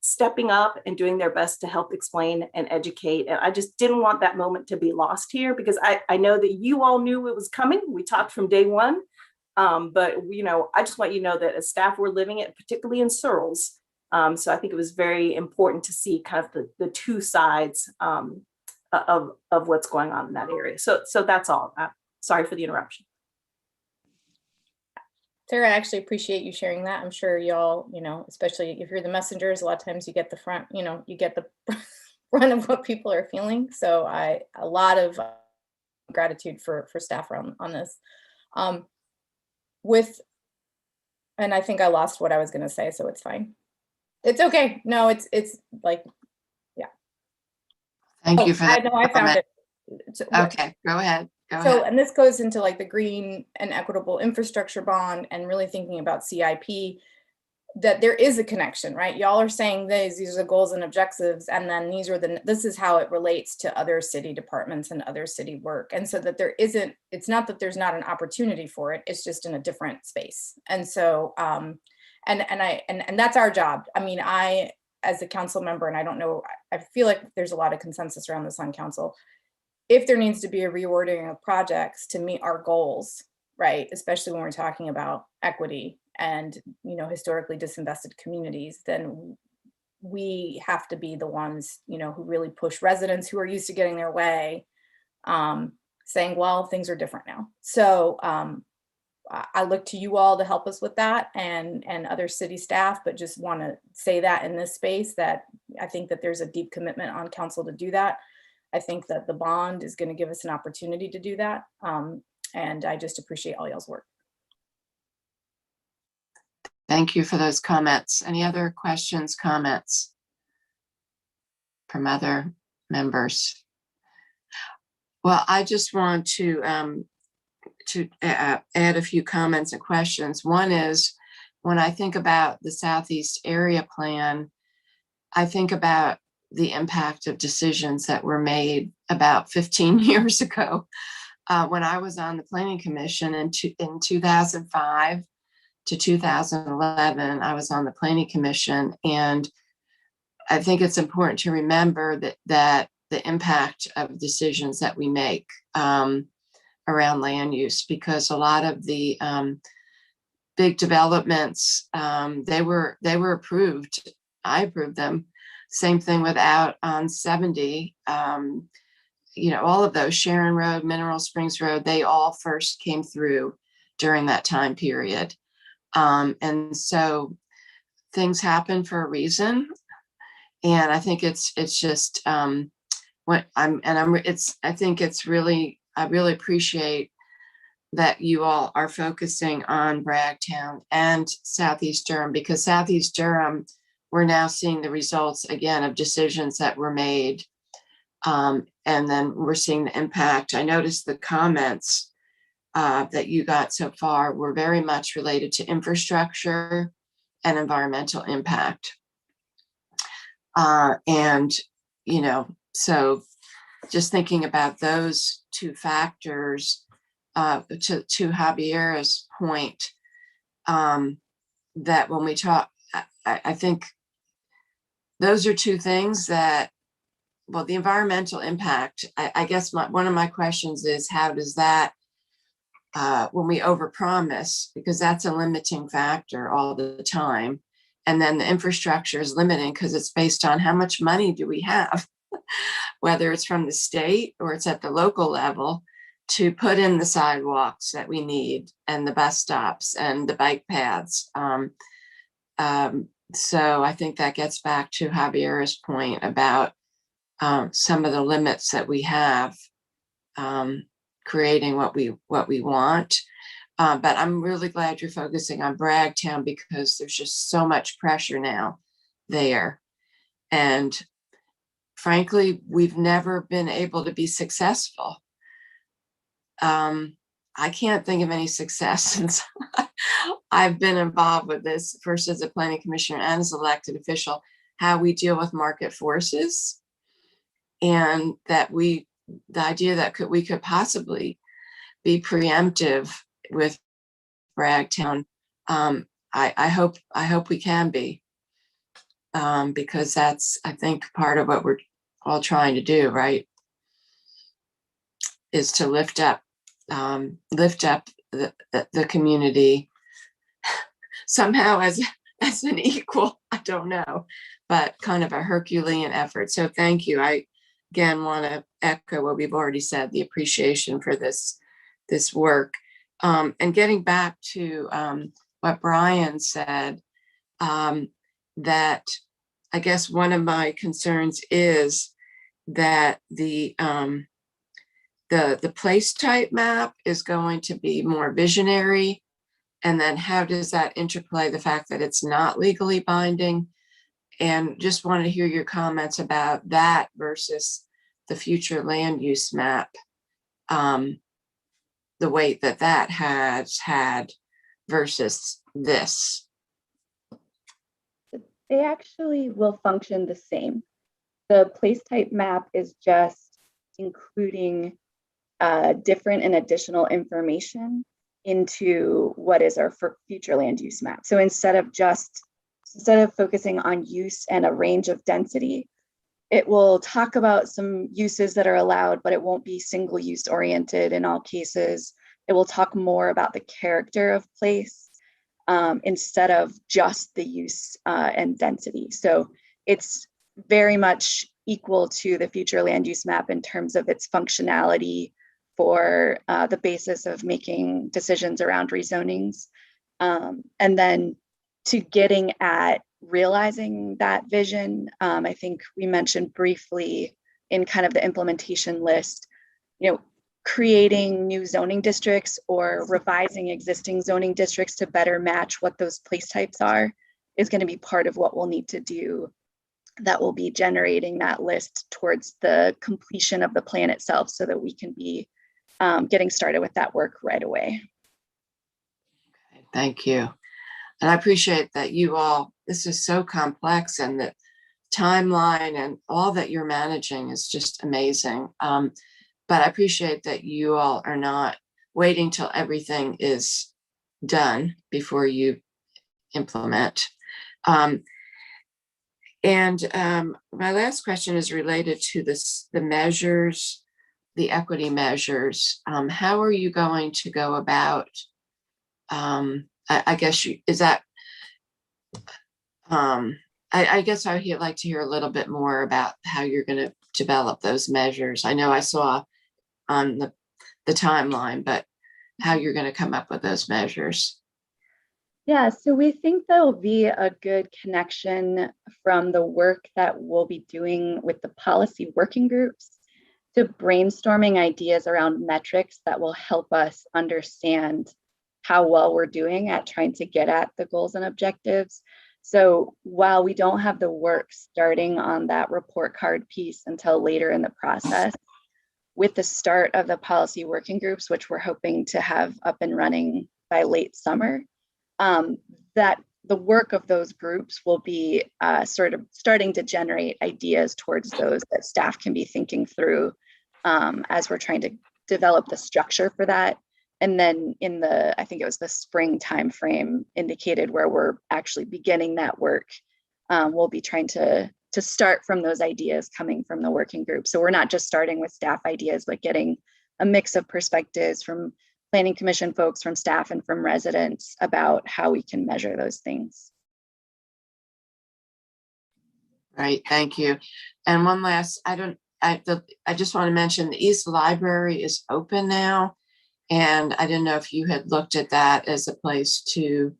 stepping up and doing their best to help explain and educate. And I just didn't want that moment to be lost here because I know that you all knew it was coming. We talked from day one, but I just want you to know that as staff, we're living it, particularly in Searles. So I think it was very important to see kind of the two sides of what's going on in that area. So that's all. Sorry for the interruption. Sarah, I actually appreciate you sharing that. I'm sure y'all, especially if you're the messengers, a lot of times you get the front, you get the front of what people are feeling. So a lot of gratitude for staff on this. And I think I lost what I was going to say, so it's fine. It's okay. No, it's like, yeah. Thank you for that. I found it. Okay, go ahead. So, and this goes into like the green and equitable infrastructure bond and really thinking about CIP, that there is a connection, right? Y'all are saying these are the goals and objectives, and then this is how it relates to other city departments and other city work. And so that it's not that there's not an opportunity for it, it's just in a different space. And so, and that's our job. I mean, I, as a council member, and I don't know, I feel like there's a lot of consensus around this on council. If there needs to be a reordering of projects to meet our goals, right, especially when we're talking about equity and historically disinvested communities, then we have to be the ones who really push residents who are used to getting their way saying, well, things are different now. So I look to you all to help us with that, and other city staff, but just want to say that in this space that I think that there's a deep commitment on council to do that. I think that the bond is going to give us an opportunity to do that. And I just appreciate all y'all's work. Thank you for those comments. Any other questions, comments from other members? Well, I just want to add a few comments and questions. One is, when I think about the Southeast Area Plan, I think about the impact of decisions that were made about 15 years ago. When I was on the Planning Commission in 2005 to 2011, I was on the Planning Commission, and I think it's important to remember that the impact of decisions that we make around land use, because a lot of the big developments, they were approved. I approved them. Same thing with out on 70. All of those, Sharon Road, Mineral Springs Road, they all first came through during that time period. And so things happen for a reason. And I think it's just I really appreciate that you all are focusing on Bragtown and Southeast Durham, because Southeast Durham, we're now seeing the results again of decisions that were made. And then we're seeing the impact. I noticed the comments that you got so far were very much related to infrastructure and environmental impact. So just thinking about those two factors, to Javier's point, that when we talk, I think those are two things that, well, the environmental impact, I guess one of my questions is, how does that, when we overpromise, because that's a limiting factor all the time. And then the infrastructure is limiting because it's based on how much money do we have, whether it's from the state or it's at the local level, to put in the sidewalks that we need and the bus stops and the bike paths. So I think that gets back to Javier's point about some of the limits that we have, creating what we want. But I'm really glad you're focusing on Bragtown, because there's just so much pressure now there. And frankly, we've never been able to be successful. I can't think of any success since I've been involved with this, first as a planning commissioner and as elected official, how we deal with market forces, and that the idea that we could possibly be preemptive with Bragtown. I hope we can be, because that's, I think, part of what we're all trying to do, right? Is to lift up the community somehow as an equal. I don't know, but kind of a Herculean effort. So thank you. I again want to echo what we've already said, the appreciation for this work. And getting back to what Brian said, that I guess one of my concerns is that the place type map is going to be more visionary. And then how does that interplay the fact that it's not legally binding? And just want to hear your comments about that versus the future land use map, the weight that has had versus this. They actually will function the same. The place type map is just including different and additional information into what is our future land use map. So instead of focusing on use and a range of density, it will talk about some uses that are allowed, but it won't be single use oriented in all cases. It will talk more about the character of place instead of just the use and density. So it's very much, equal to the future land use map in terms of its functionality for the basis of making decisions around rezonings. And then to getting at realizing that vision, I think we mentioned briefly in kind of the implementation list, creating new zoning districts or revising existing zoning districts to better match what those place types are is going to be part of what we'll need to do. That will be generating that list towards the completion of the plan itself so that we can be getting started with that work right away. Thank you. And I appreciate that you all, this is so complex and the timeline and all that you're managing is just amazing. But I appreciate that you all are not waiting till everything is done before you implement. My last question is related to the measures, the equity measures. How are you going to go about, I guess, I guess I would like to hear a little bit more about how you're going to develop those measures. I know I saw on the timeline, but how you're going to come up with those measures. Yeah, so we think there will be a good connection from the work that we'll be doing with the policy working groups to brainstorming ideas around metrics that will help us understand how well we're doing at trying to get at the goals and objectives. So while we don't have the work starting on that report card piece until later in the process, with the start of the policy working groups, which we're hoping to have up and running by late summer, that the work of those groups will be sort of starting to generate ideas towards those that staff can be thinking through as we're trying to develop the structure for that. And then in I think it was the spring timeframe indicated where we're actually beginning that work, we'll be trying to start from those ideas coming from the working group. So we're not just starting with staff ideas, but getting a mix of perspectives from planning commission folks, from staff, and from residents about how we can measure those things. Right, thank you. And one last, I just want to mention the East Library is open now. And I didn't know if you had looked at that as a place to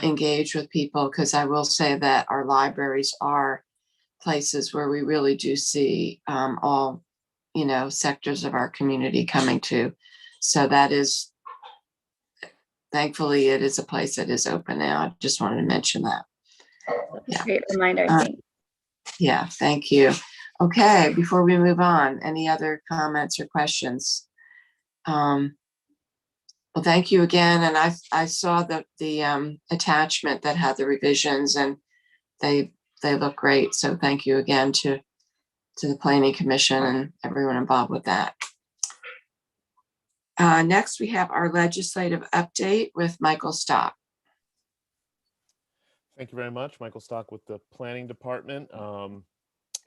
engage with people, because I will say that our libraries are places where we really do see all, sectors of our community coming to. So that is, thankfully, it is a place that is open now. I just wanted to mention that. That's a great reminder. Yeah, thank you. Okay, before we move on, any other comments or questions? Well, thank you again. And I saw the attachment that had the revisions, and they look great. So thank you again to the Planning Commission and everyone involved with that. Next, we have our legislative update with Michael Stock. Thank you very much. Michael Stock with the Planning Department.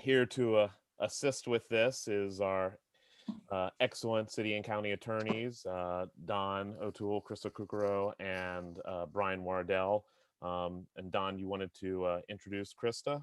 Here to assist with this is our excellent city and county attorneys, Don O'Toole, Krista Kukuro, and Brian Wardell. And Don, you wanted to introduce Krista?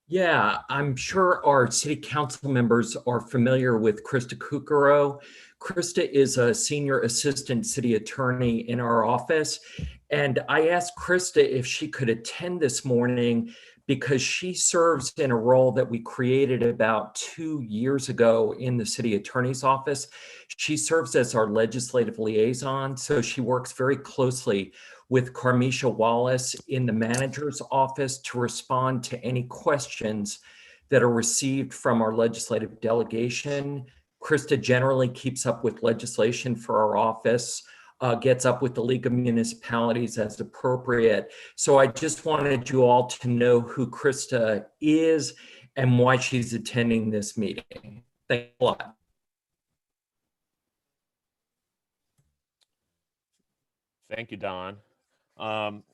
Yeah, I'm sure our city council members are familiar with Krista Kukuro. Krista is a senior assistant city attorney in our office. And I asked Krista if she could attend this morning because she serves in a role that we created about 2 years ago in the city attorney's office. She serves as our legislative liaison. So she works very closely with Carmisha Wallace in the manager's office to respond to any questions that are received from our legislative delegation. Krista generally keeps up with legislation for our office, gets up with the League of Municipalities as appropriate. So I just wanted you all to know who Krista is and why she's attending this meeting. Thanks a lot. Thank you, Don.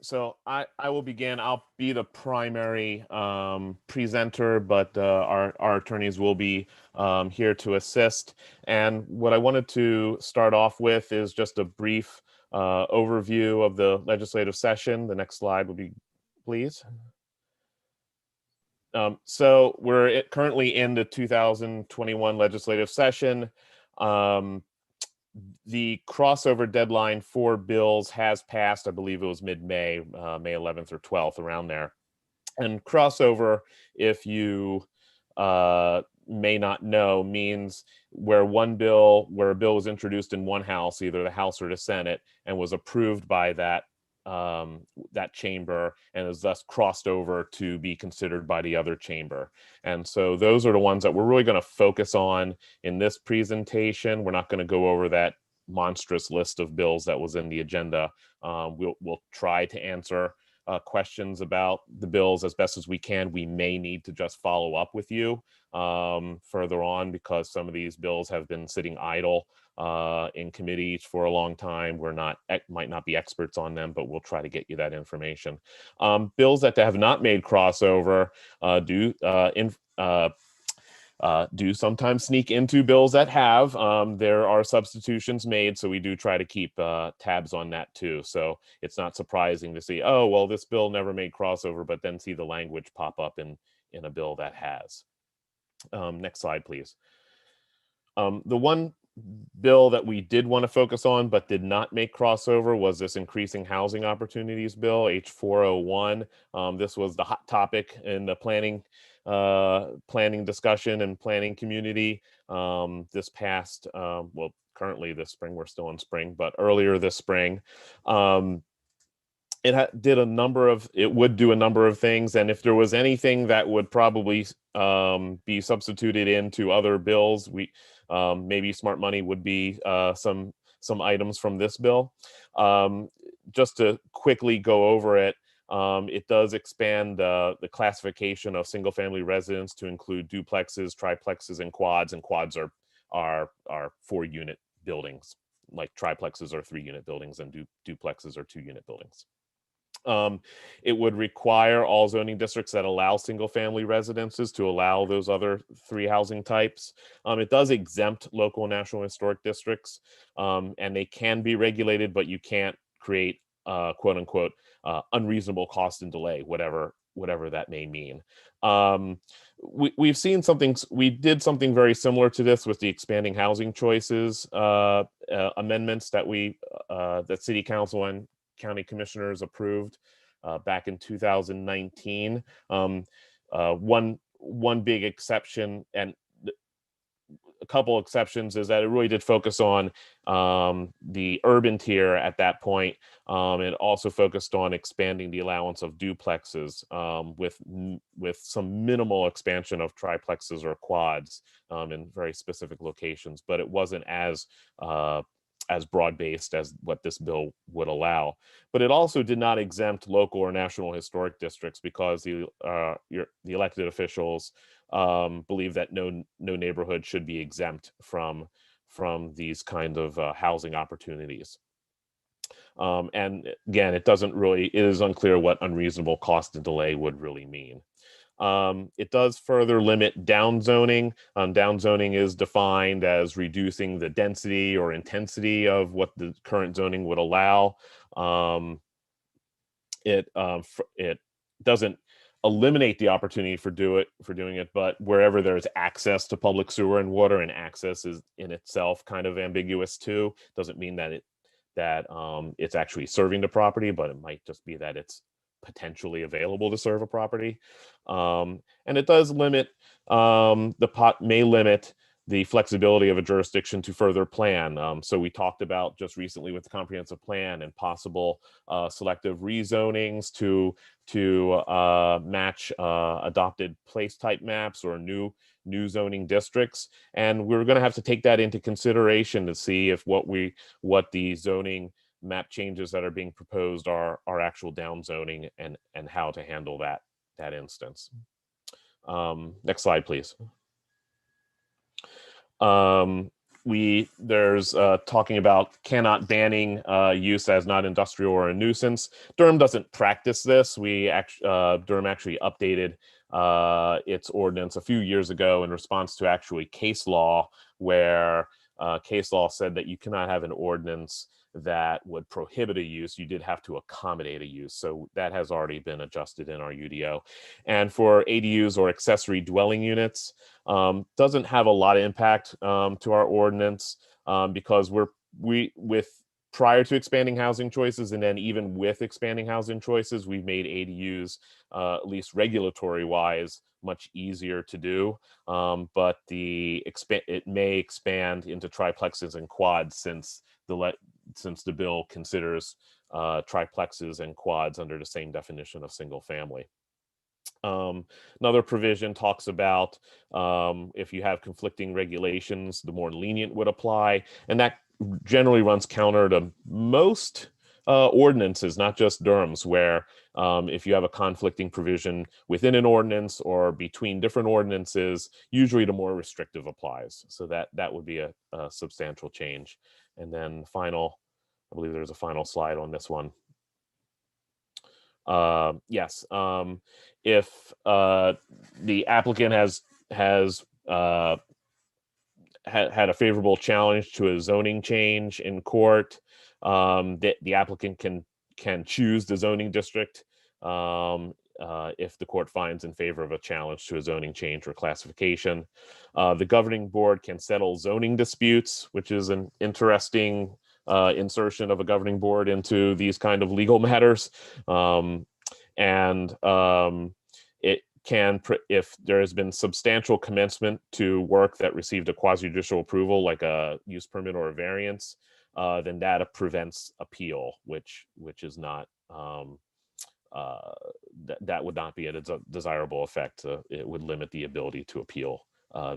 So I will begin. I'll be the primary presenter, but our attorneys will be here to assist. And what I wanted to start off with is just a brief overview of the legislative session. The next slide would be, please. So we're currently in the 2021 legislative session. The crossover deadline for bills has passed. I believe it was mid-May, May 11th or 12th, around there. And crossover, if you may not know, means where a bill was introduced in one house, either the House or the Senate, and was approved by that chamber and is thus crossed over to be considered by the other chamber. And so those are the ones that we're really going to focus on in this presentation. We're not going to go over that monstrous list of bills that was in the agenda. We'll try to answer questions about the bills as best as we can. We may need to just follow up with you further on, because some of these bills have been sitting idle in committees for a long time. Might not be experts on them, but we'll try to get you that information. Bills that have not made crossover do sometimes sneak into bills that have. There are substitutions made, so we do try to keep tabs on that too. So it's not surprising to see, oh, well, this bill never made crossover, but then see the language pop up in a bill that has. Next slide, please. The one bill that we did want to focus on but did not make crossover was this Increasing Housing Opportunities Bill, H401. This was the hot topic in the planning discussion and planning community this past, well, currently this spring. We're still in spring, but earlier this spring. It would do a number of things, and if there was anything that would probably be substituted into other bills, maybe smart money would be some items from this bill. Just to quickly go over it, it does expand the classification of single-family residence to include duplexes, triplexes, and quads. And quads are 4-unit buildings, like triplexes are 3-unit buildings, and duplexes are 2-unit buildings. It would require all zoning districts that allow single-family residences to allow those other 3 housing types. It does exempt local and national historic districts, and they can be regulated, but you can't create quote unquote unreasonable cost and delay, whatever that may mean. We've seen something. We did something very similar to this with the expanding housing choices amendments that that City Council and County Commissioners approved back in 2019. One big exception, and a couple exceptions, is that it really did focus on the urban tier at that point. It also focused on expanding the allowance of duplexes with some minimal expansion of triplexes or quads in very specific locations, but it wasn't as broad-based as what this bill would allow. But it also did not exempt local or national historic districts, because the elected officials believe that no neighborhood should be exempt from these kind of housing opportunities. And again, it is unclear what unreasonable cost and delay would really mean. It does further limit downzoning. Downzoning is defined as reducing the density or intensity of what the current zoning would allow. It doesn't eliminate the opportunity for doing it, but wherever there's access to public sewer and water, and access is in itself kind of ambiguous too. Doesn't mean that it's actually serving the property, but it might just be that it's potentially available to serve a property. And it does limit, may limit the flexibility of a jurisdiction to further plan. So we talked about just recently with the comprehensive plan and possible selective rezonings to match adopted place type maps or new zoning districts. And we're going to have to take that into consideration to see if what the zoning map changes that are being proposed are actual downzoning, and how to handle that instance. Next slide, please. There's talking about cannot banning use as not industrial or a nuisance. Durham doesn't practice this. Durham actually updated its ordinance a few years ago in response to actually case law, where case law said that you cannot have an ordinance that would prohibit a use, you did have to accommodate a use. So that has already been adjusted in our UDO. And for ADUs or accessory dwelling units, doesn't have a lot of impact to our ordinance because prior to expanding housing choices, and then even with expanding housing choices, we've made ADUs, at least regulatory wise, much easier to do. But it may expand into triplexes and quads since the bill considers triplexes and quads under the same definition of single family. Another provision talks about if you have conflicting regulations, the more lenient would apply, and that generally runs counter to most ordinances, not just Durham's, where if you have a conflicting provision within an ordinance or between different ordinances, usually the more restrictive applies. So that would be a substantial change. And then I believe there's a final slide on this one. Yes, if the applicant has had a favorable challenge to a zoning change in court, the applicant can choose the zoning district if the court finds in favor of a challenge to a zoning change or classification. The governing board can settle zoning disputes, which is an interesting insertion of a governing board into these kind of legal matters. It can, if there has been substantial commencement to work that received a quasi-judicial approval, like a use permit or a variance, then that prevents appeal, which is not, that would not be a desirable effect. It would limit the ability to appeal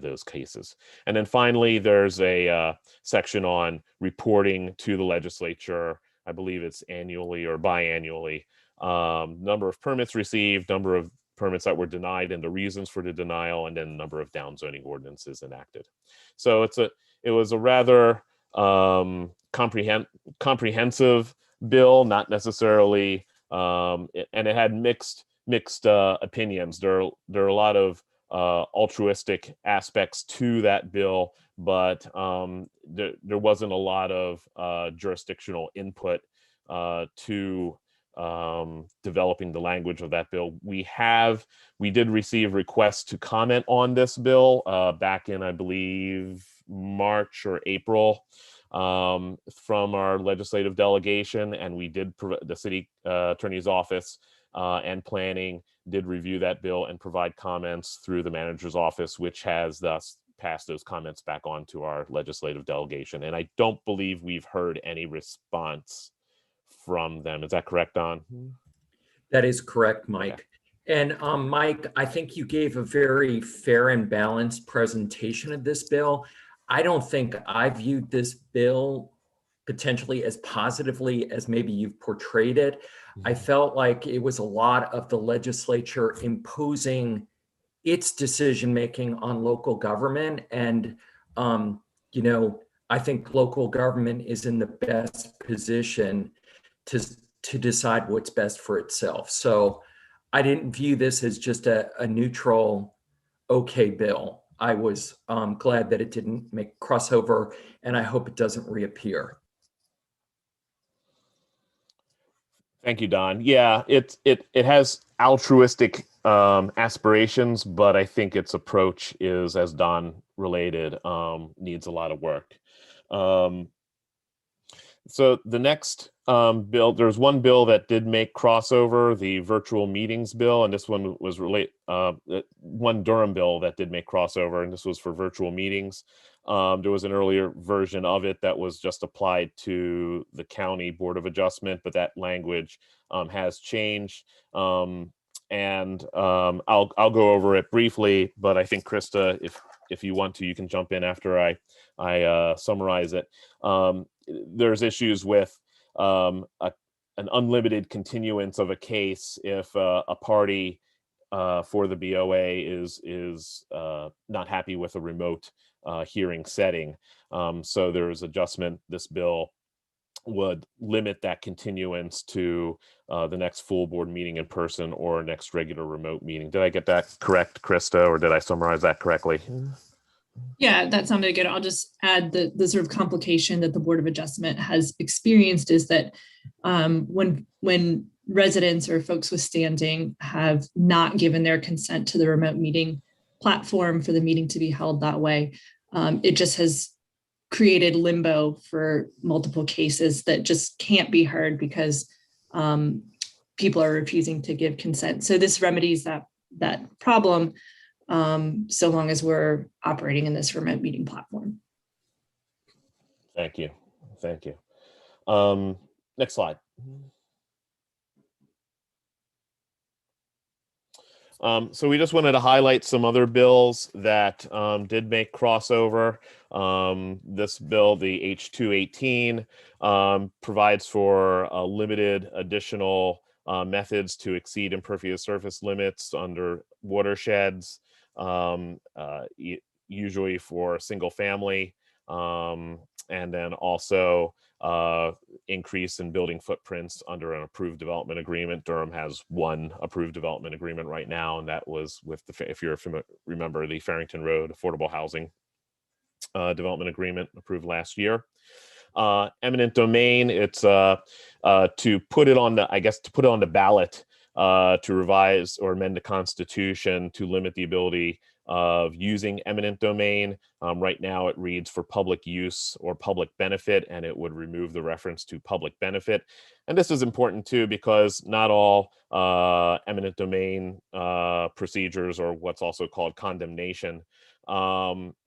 those cases. And then finally, there's a section on reporting to the legislature. I believe it's annually or biannually. Number of permits received, number of permits that were denied and the reasons for the denial, and then number of downzoning ordinances enacted. So it was a rather comprehensive bill, not necessarily, and it had mixed opinions. There are a lot of altruistic aspects to that bill, but there wasn't a lot of jurisdictional input to developing the language of that bill. We did receive requests to comment on this bill back in, I believe, March or April from our legislative delegation, and we did the city attorney's office and planning did review that bill and provide comments through the manager's office, which has thus passed those comments back on to our legislative delegation. And I don't believe we've heard any response from them. Is that correct, Don? That is correct, Mike. And Mike, I think you gave a very fair and balanced presentation of this bill. I don't think I viewed this bill potentially as positively as maybe you've portrayed it. I felt like it was a lot of the legislature imposing its decision-making on local government. And, I think local government is in the best position to decide what's best for itself. So I didn't view this as just a neutral, okay bill. I was glad that it didn't make crossover, and I hope it doesn't reappear. Thank you, Don. Yeah, it has altruistic aspirations, but I think its approach is, as Don related, needs a lot of work. So the next bill, there's one bill that did make crossover, the virtual meetings bill, and this one was one Durham bill that did make crossover, and this was for virtual meetings. There was an earlier version of it that was just applied to the county board of adjustment, but that language has changed. I'll go over it briefly, but I think Krista, if you want to, you can jump in after I summarize it. There's issues with an unlimited continuance of a case if a party for the BOA is not happy with a remote hearing setting. So there's adjustment. This bill would limit that continuance to the next full board meeting in person or next regular remote meeting. Did I get that correct, Krista, or did I summarize that correctly? Yeah, that sounded good. I'll just add the sort of complication that the Board of Adjustment has experienced is that when residents or folks with standing have not given their consent to the remote meeting platform for the meeting to be held that way, it just has created limbo for multiple cases that just can't be heard because people are refusing to give consent. So this remedies that problem, so long as we're operating in this remote meeting platform. Thank you. Thank you. Next slide. So we just wanted to highlight some other bills that did make crossover. This bill, the H218, provides for limited additional methods to exceed impervious surface limits under watersheds, usually for single family, and then also increase in building footprints under an approved development agreement. Durham has one approved development agreement right now, and that was with the, if you're remember, the Farrington Road Affordable Housing Development Agreement approved last year. Eminent domain, it's to put it on the, I guess, to put it on the ballot to revise or amend the Constitution to limit the ability of using eminent domain. Right now it reads for public use or public benefit, and it would remove the reference to public benefit. And this is important too, because not all eminent domain procedures, or what's also called condemnation,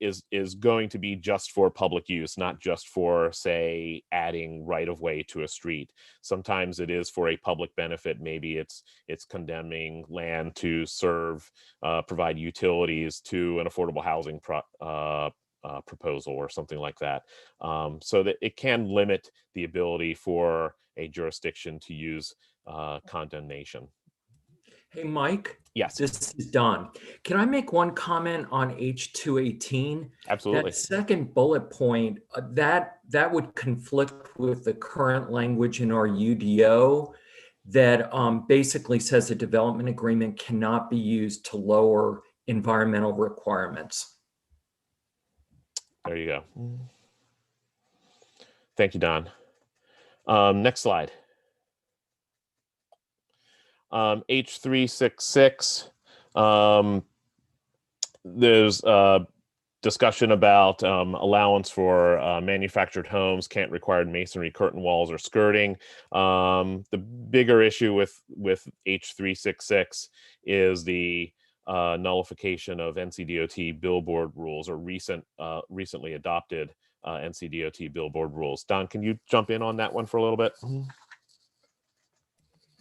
is going to be just for public use, not just for, say, adding right of way to a street. Sometimes it is for a public benefit. Maybe it's condemning land to serve, provide utilities to an affordable housing proposal or something like that. So that it can limit the ability for a jurisdiction to use condemnation. Hey, Mike. Yes. This is Don. Can I make one comment on H218? Absolutely. That second bullet point, that would conflict with the current language in our UDO that basically says a development agreement cannot be used to lower environmental requirements. There you go. Thank you, Don. Next slide. H366, there's discussion about allowance for manufactured homes, can't require masonry, curtain walls, or skirting. The bigger issue with H366 is the nullification of NCDOT billboard rules, or recently adopted NCDOT billboard rules. Don, can you jump in on that one for a little bit?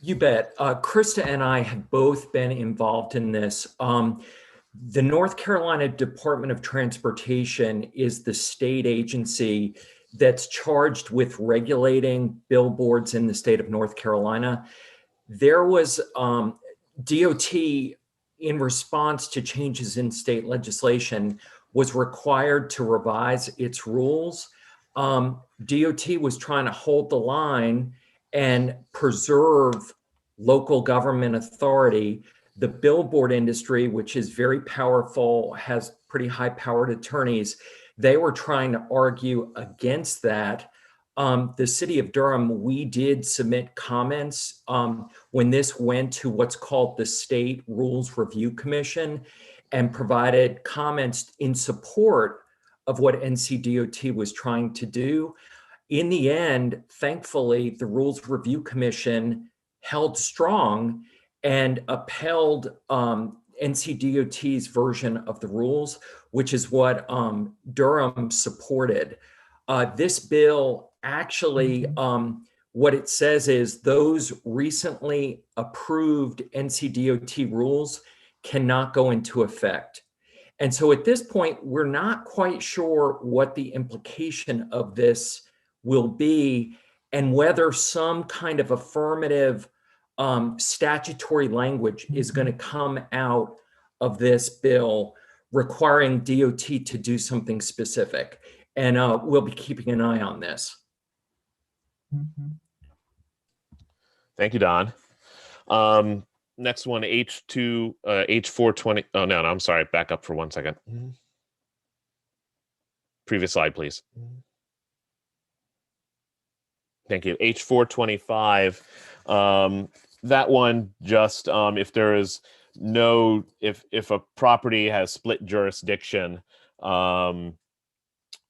You bet. Krista and I have both been involved in this. The North Carolina Department of Transportation is the state agency that's charged with regulating billboards in the state of North Carolina. There was DOT, in response to changes in state legislation, was required to revise its rules. DOT was trying to hold the line and preserve local government authority. The billboard industry, which is very powerful, has pretty high-powered attorneys, they were trying to argue against that. The city of Durham, we did submit comments when this went to what's called the State Rules Review Commission, and provided comments in support of what NCDOT was trying to do. In the end, thankfully, the Rules Review Commission held strong and upheld NCDOT's version of the rules, which is what Durham supported. This bill actually, what it says is those recently approved NCDOT rules cannot go into effect. And so at this point, we're not quite sure what the implication of this will be, and whether some kind of affirmative statutory language is going to come out of this bill requiring DOT to do something specific. And we'll be keeping an eye on this. Thank you, Don. Next one, H420. Oh, no, I'm sorry. Back up for 1 second. Previous slide, please. Thank you. H425. That one just if there is no if a property has split jurisdiction, then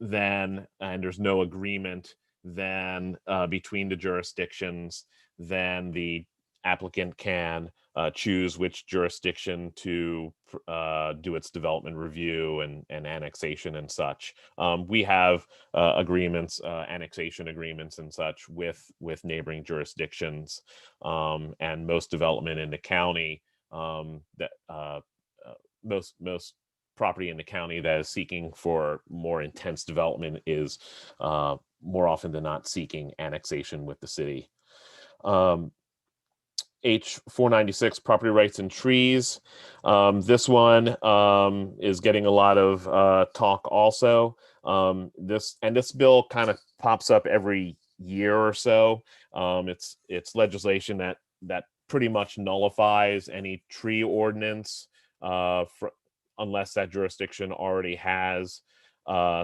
and there's no agreement then between the jurisdictions, then the applicant can choose which jurisdiction to do its development review and annexation and such. We have agreements, annexation agreements and such with neighboring jurisdictions, and most development in the county, most property in the county that is seeking for more intense development is more often than not seeking annexation with the city. H496, property rights and trees. This one is getting a lot of talk also. This bill kind of pops up every year or so. It's legislation that pretty much nullifies any tree ordinance unless that jurisdiction already has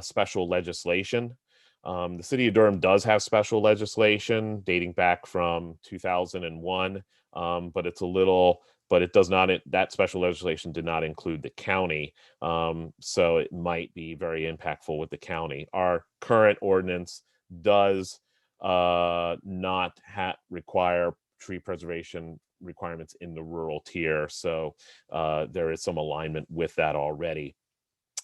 special legislation. The city of Durham does have special legislation dating back from 2001, but it does not, that special legislation did not include the county. So it might be very impactful with the county. Our current ordinance does not require tree preservation requirements in the rural tier. So there is some alignment with that already.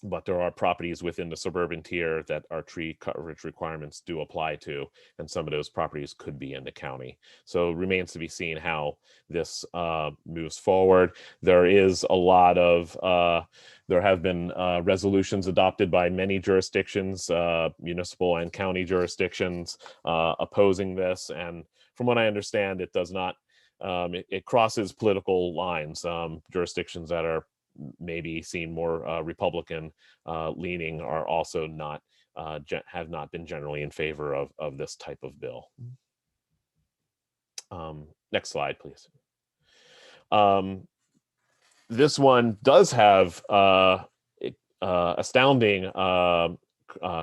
But there are properties within the suburban tier that our tree coverage requirements do apply to, and some of those properties could be in the county. So it remains to be seen how this moves forward. There is a lot of, there have been resolutions adopted by many jurisdictions, municipal and county jurisdictions, opposing this. And from what I understand, it does not, it crosses political lines. Jurisdictions that are maybe seen more Republican leaning are also not have not been generally in favor of this type of bill. Next slide, please. This one does have astounding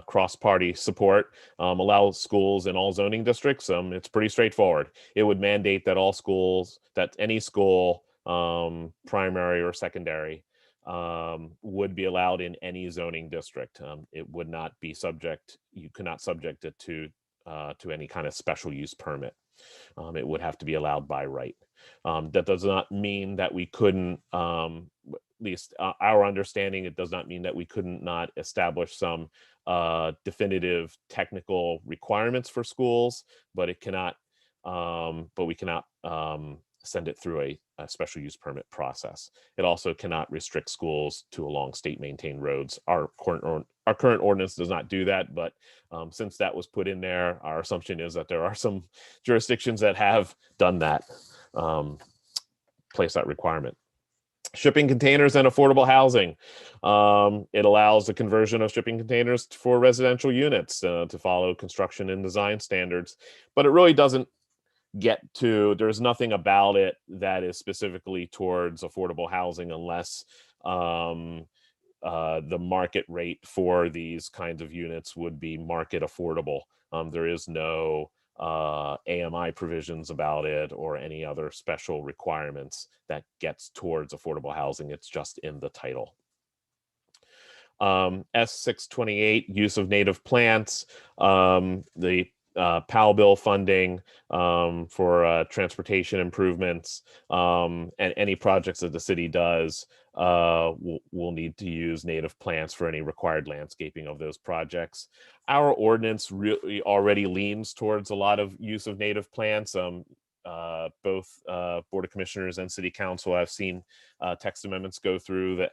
cross-party support. Allows schools in all zoning districts. It's pretty straightforward. It would mandate that all schools, that any school, primary or secondary, would be allowed in any zoning district. It would not be subject, you could not subject it to any kind of special use permit. It would have to be allowed by right. That does not mean that we couldn't, at least our understanding, it does not mean that we couldn't not establish some definitive technical requirements for schools, but it cannot, but we cannot send it through a special use permit process. It also cannot restrict schools to along state maintained roads. Our current ordinance does not do that, but since that was put in there, our assumption is that there are some jurisdictions that have done that, place that requirement. Shipping containers and affordable housing. It allows the conversion of shipping containers for residential units to follow construction and design standards, but it really doesn't get to, there's nothing about it that is specifically towards affordable housing unless the market rate for these kinds of units would be market affordable. There is no AMI provisions about it or any other special requirements that gets towards affordable housing. It's just in the title. S628, use of native plants. The POW bill funding for transportation improvements, and any projects that the city does will need to use native plants for any required landscaping of those projects. Our ordinance really already leans towards a lot of use of native plants. Both Board of Commissioners and City Council have seen text amendments go through that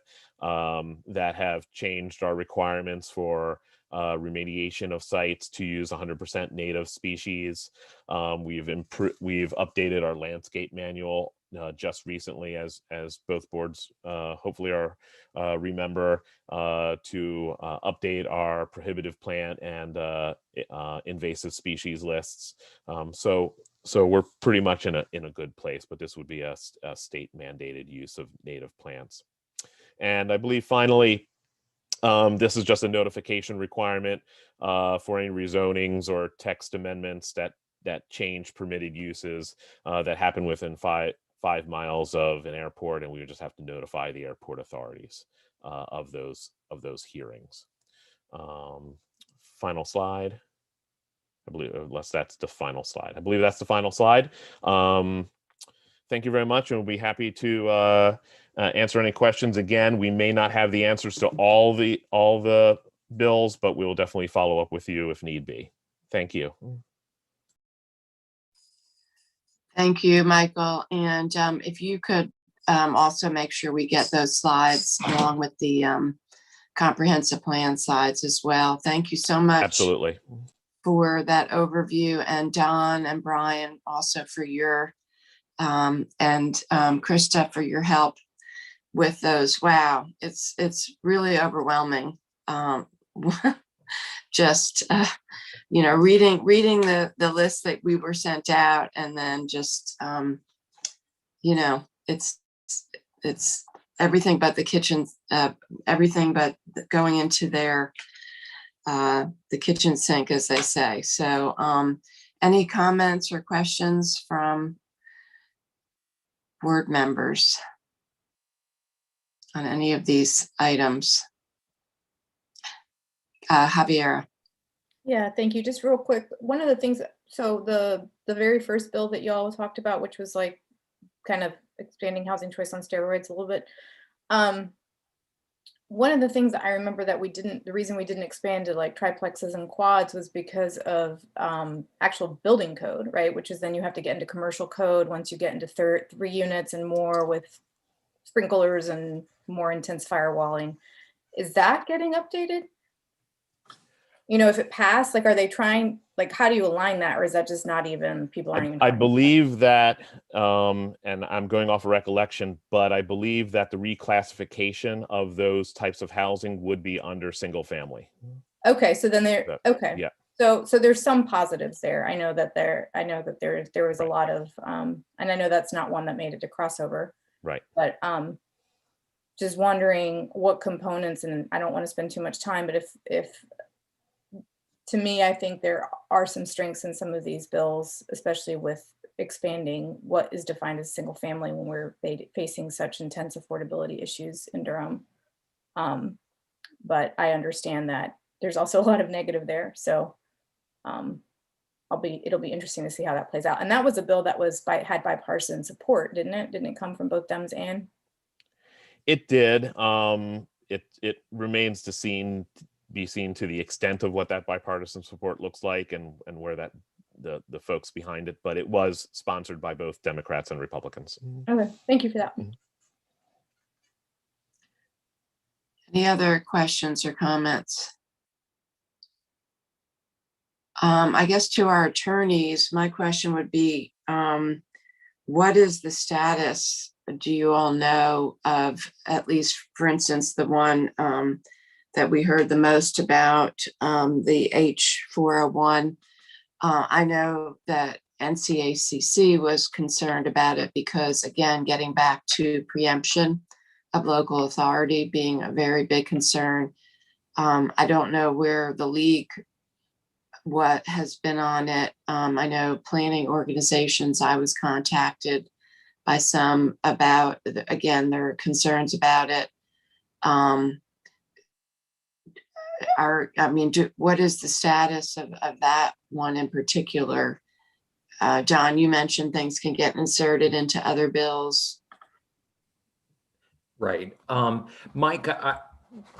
that have changed our requirements for remediation of sites to use 100% native species. We've updated our landscape manual just recently, as both boards hopefully are remember, to update our prohibitive plant and invasive species lists. So we're pretty much in a good place, but this would be a state mandated use of native plants. And I believe finally, This is just a notification requirement for any rezonings or text amendments that change permitted uses that happen within 5 miles of an airport, and we would just have to notify the airport authorities of those hearings. Final slide. I believe, unless that's the final slide. I believe that's the final slide. Thank you very much, and we'll be happy to answer any questions. Again, we may not have the answers to all the bills, but we will definitely follow up with you if need be. Thank you. Thank you, Michael. And if you could also make sure we get those slides along with the comprehensive plan slides as well. Thank you so much. Absolutely. For that overview, and Don and Brian also for your and Krista for your help with those. Wow, it's really overwhelming. Just reading the list that we were sent out, and then just it's everything but the kitchen, everything but going into their the kitchen sink, as they say. So any comments or questions from board members on any of these items? Javier. Yeah, thank you. Just real quick, one of the things, so the very first bill that y'all talked about, which was like kind of expanding housing choice on steroids a little bit. One of the things that I remember that the reason we didn't expand to like triplexes and quads was because of actual building code, right? Which is then you have to get into commercial code once you get into 3 units and more with sprinklers and more intense firewalling. Is that getting updated? If it passed, like, are they trying, like, how do you align that? Or is that just not even, people aren't even? I believe that, and I'm going off of recollection, but I believe that the reclassification of those types of housing would be under single family. Okay, so then okay. Yeah. So there's some positives there. I know that there was a lot of, and I know that's not one that made it to crossover. Right. But just wondering what components, and I don't want to spend too much time, but if to me, I think there are some strengths in some of these bills, especially with expanding what is defined as single family when we're facing such intense affordability issues in Durham. But I understand that there's also a lot of negative there. So it'll be interesting to see how that plays out. And that was a bill that had bipartisan support, didn't it? Didn't it come from both Dems and? It did. It remains to be seen to the extent of what that bipartisan support looks like and where that the folks behind it, but it was sponsored by both Democrats and Republicans. Okay, thank you for that. Any other questions or comments? I guess to our attorneys, my question would be, what is the status, do you all know, of, at least for instance, the one that we heard the most about, the H401. I know that NCACC was concerned about it because, again, getting back to preemption of local authority being a very big concern. I don't know where the league, what has been on it. I know planning organizations, I was contacted by some about, again, their concerns about it. What is the status of that one in particular? John, you mentioned things can get inserted into other bills. Right. Mike,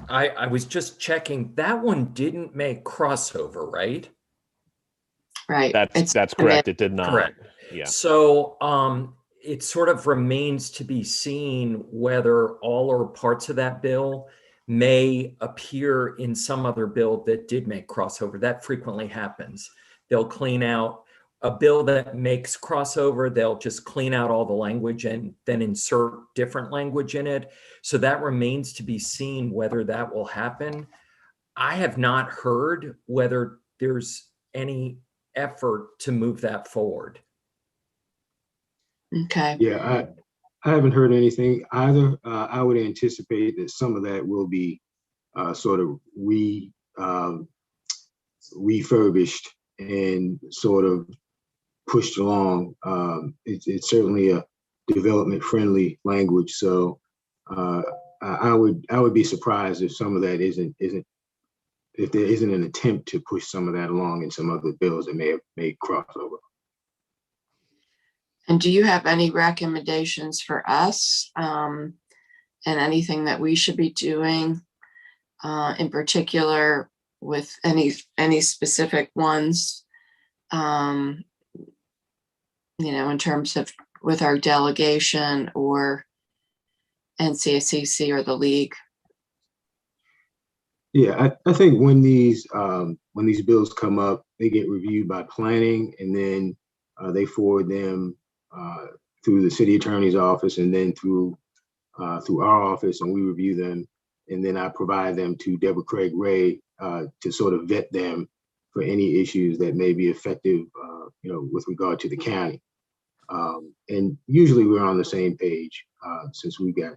I was just checking, that one didn't make crossover, right? Right. That's correct. It did not. Correct. Yeah. So it sort of remains to be seen whether all or parts of that bill may appear in some other bill that did make crossover. That frequently happens. They'll clean out a bill that makes crossover. They'll just clean out all the language and then insert different language in it. So that remains to be seen whether that will happen. I have not heard whether there's any effort to move that forward. Okay. Yeah, I haven't heard anything either. I would anticipate that some of that will be sort of refurbished and sort of pushed along. It's certainly a development-friendly language, so I would be surprised if some of that isn't if there isn't an attempt to push some of that along in some other bills that may cross over. And do you have any recommendations for us, and anything that we should be doing in particular with any specific ones, in terms of with our delegation or NCCC or the league? Yeah, I think when these bills come up, they get reviewed by planning, and then they forward them through the city attorney's office, and then through our office, and we review them, and then I provide them to Deborah Craig Ray to sort of vet them for any issues that may be effective, with regard to the county. And usually we're on the same page since we've got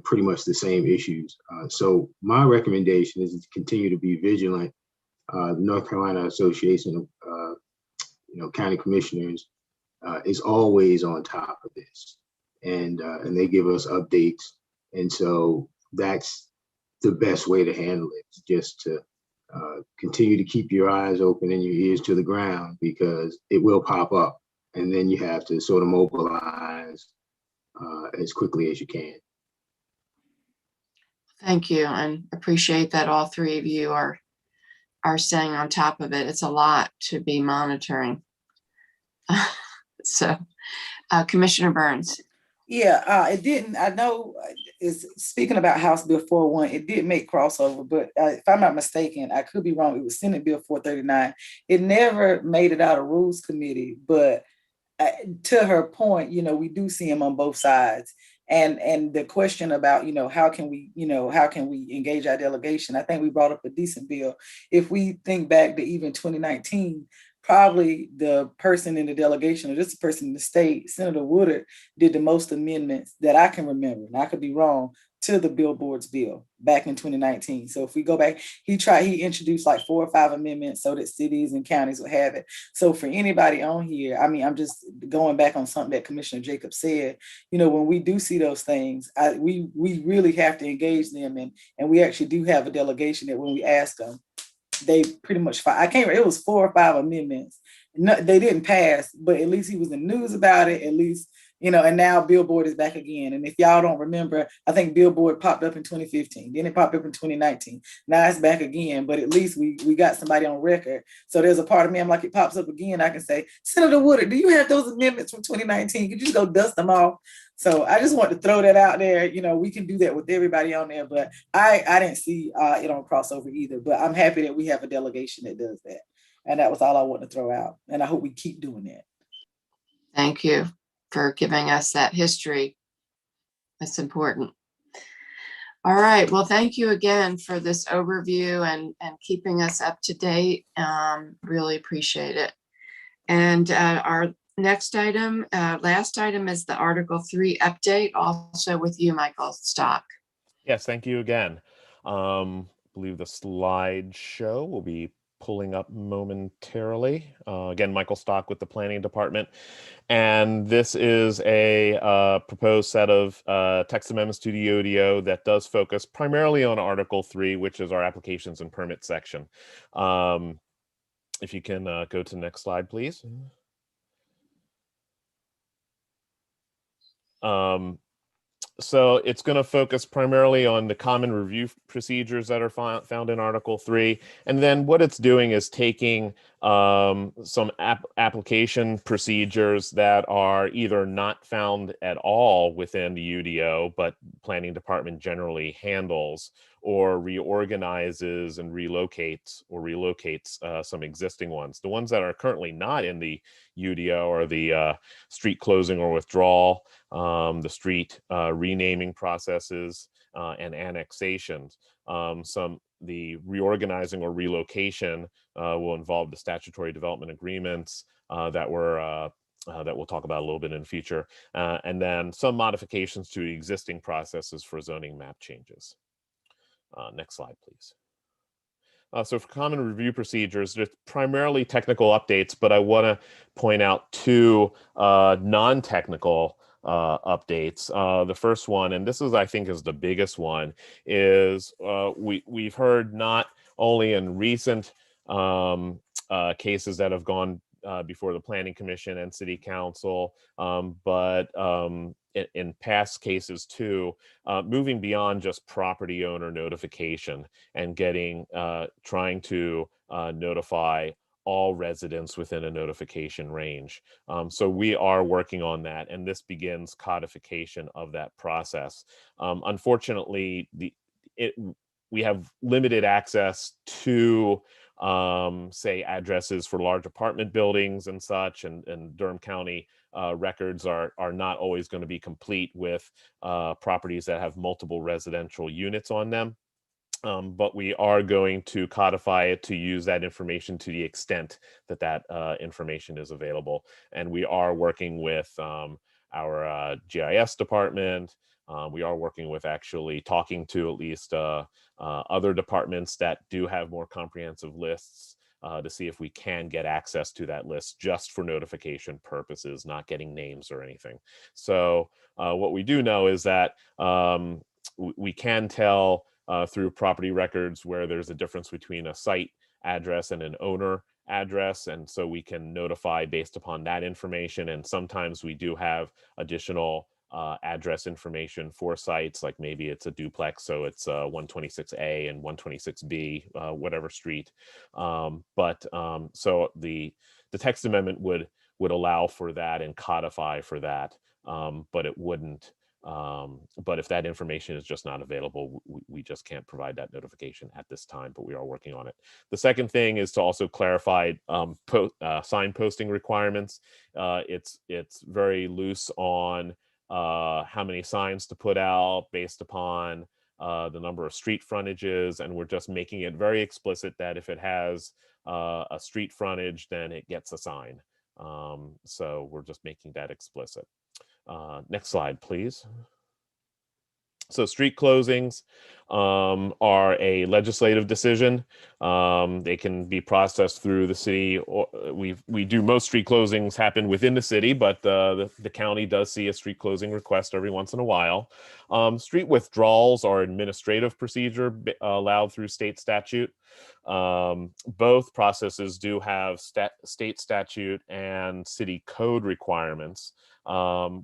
pretty much the same issues. So my recommendation is to continue to be vigilant. The North Carolina Association of County Commissioners is always on top of this, and they give us updates. And so that's the best way to handle it, is just to continue to keep your eyes open and your ears to the ground, because it will pop up, and then you have to sort of mobilize as quickly as you can. Thank you, and appreciate that all three of you are staying on top of it. It's a lot to be monitoring. So, Commissioner Burns. Yeah, it didn't. I know is speaking about House Bill 401, it did make crossover, but if I'm not mistaken, I could be wrong. It was Senate Bill 439. It never made it out of Rules Committee, but to her point, we do see them on both sides. And the question about, how can we engage our delegation? I think we brought up a decent bill. If we think back to even 2019, probably the person in the delegation, or just the person in the state, Senator Woodard, did the most amendments that I can remember, and I could be wrong, to the billboards bill back in 2019. So if we go back, he introduced like 4 or 5 amendments so that cities and counties would have it. So for anybody on here, I'm just going back on something that Commissioner Jacobs said, when we do see those things, we really have to engage them. And we actually do have a delegation that when we ask them, they pretty much, it was 4 or 5 amendments. No, they didn't pass, but at least he was in the news about it, at least, and now Billboard is back again. And if y'all don't remember, I think Billboard popped up in 2015, then it popped up in 2019. Now it's back again, but at least we got somebody on record. So there's a part of me, I'm like, it pops up again, I can say, Senator Woodard, do you have those amendments from 2019? Could you just go dust them off? So I just want to throw that out there. We can do that with everybody on there, but I didn't see it on crossover either, but I'm happy that we have a delegation that does that. And that was all I wanted to throw out. And I hope we keep doing that. Thank you for giving us that history. That's important. All right. Well, thank you again for this overview and keeping us up to date. Really appreciate it. And our next item, last item, is the Article 3 update, also with you, Michael Stock. Yes, thank you again. I believe the slideshow will be pulling up momentarily. Again, Michael Stock with the Planning Department. And this is a proposed set of text amendments to the ODO that does focus primarily on Article 3, which is our applications and permit section. If you can go to the next slide, please. So it's going to focus primarily on the common review procedures that are found in Article 3. And then what it's doing is taking some application procedures that are either not found at all within the UDO, but Planning Department generally handles, or reorganizes and relocates some existing ones. The ones that are currently not in the UDO are the street closing or withdrawal, the street renaming processes, and annexations. The reorganizing or relocation will involve the statutory development agreements that we'll talk about a little bit in the future, and then some modifications to existing processes for zoning map changes. Next slide, please. So for common review procedures, there's primarily technical updates, but I want to point out two non-technical updates. The first one, and this is, I think, is the biggest one, is we've heard not only in recent cases that have gone before the Planning Commission and City Council, but in past cases too, moving beyond just property owner notification and trying to notify all residents within a notification range. So we are working on that, and this begins codification of that process. Unfortunately, we have limited access to say addresses for large apartment buildings and such, and Durham County records are not always going to be complete with properties that have multiple residential units on them. But we are going to codify it to use that information to the extent that that information is available. And we are working with our GIS department. We are working with actually talking to at least other departments that do have more comprehensive lists to see if we can get access to that list just for notification purposes, not getting names or anything. So what we do know is that we can tell through property records where there's a difference between a site address and an owner address, and so we can notify based upon that information. And sometimes we do have additional address information for sites, like maybe it's a duplex, so it's 126A and 126B, whatever street. So the text amendment would allow for that and codify for that, but it wouldn't. But if that information is just not available, we just can't provide that notification at this time, but we are working on it. The second thing is to also clarify sign posting requirements. It's very loose on how many signs to put out based upon the number of street frontages, and we're just making it very explicit that if it has a street frontage, then it gets a sign. So we're just making that explicit. Next slide, please. So street closings are a legislative decision. They can be processed through the city. We do most street closings happen within the city, but the county does see a street closing request every once in a while. Street withdrawals are administrative procedure allowed through state statute. Both processes do have state statute and city code requirements.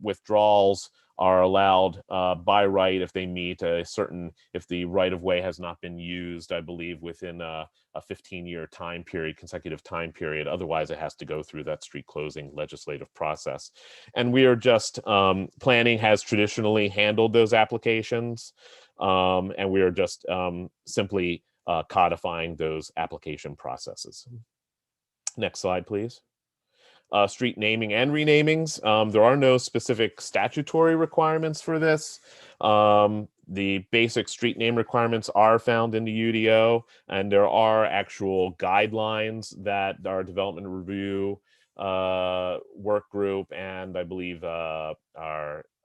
Withdrawals are allowed by right if they meet if the right of way has not been used, I believe, within a 15-year time period, consecutive time period. Otherwise, it has to go through that street closing legislative process. And we are just, planning has traditionally handled those applications, and we are just simply codifying those application processes. Next slide, please. Street naming and renamings. There are no specific statutory requirements for this. The basic street name requirements are found in the UDO, and there are actual guidelines that our development review work group and I believe our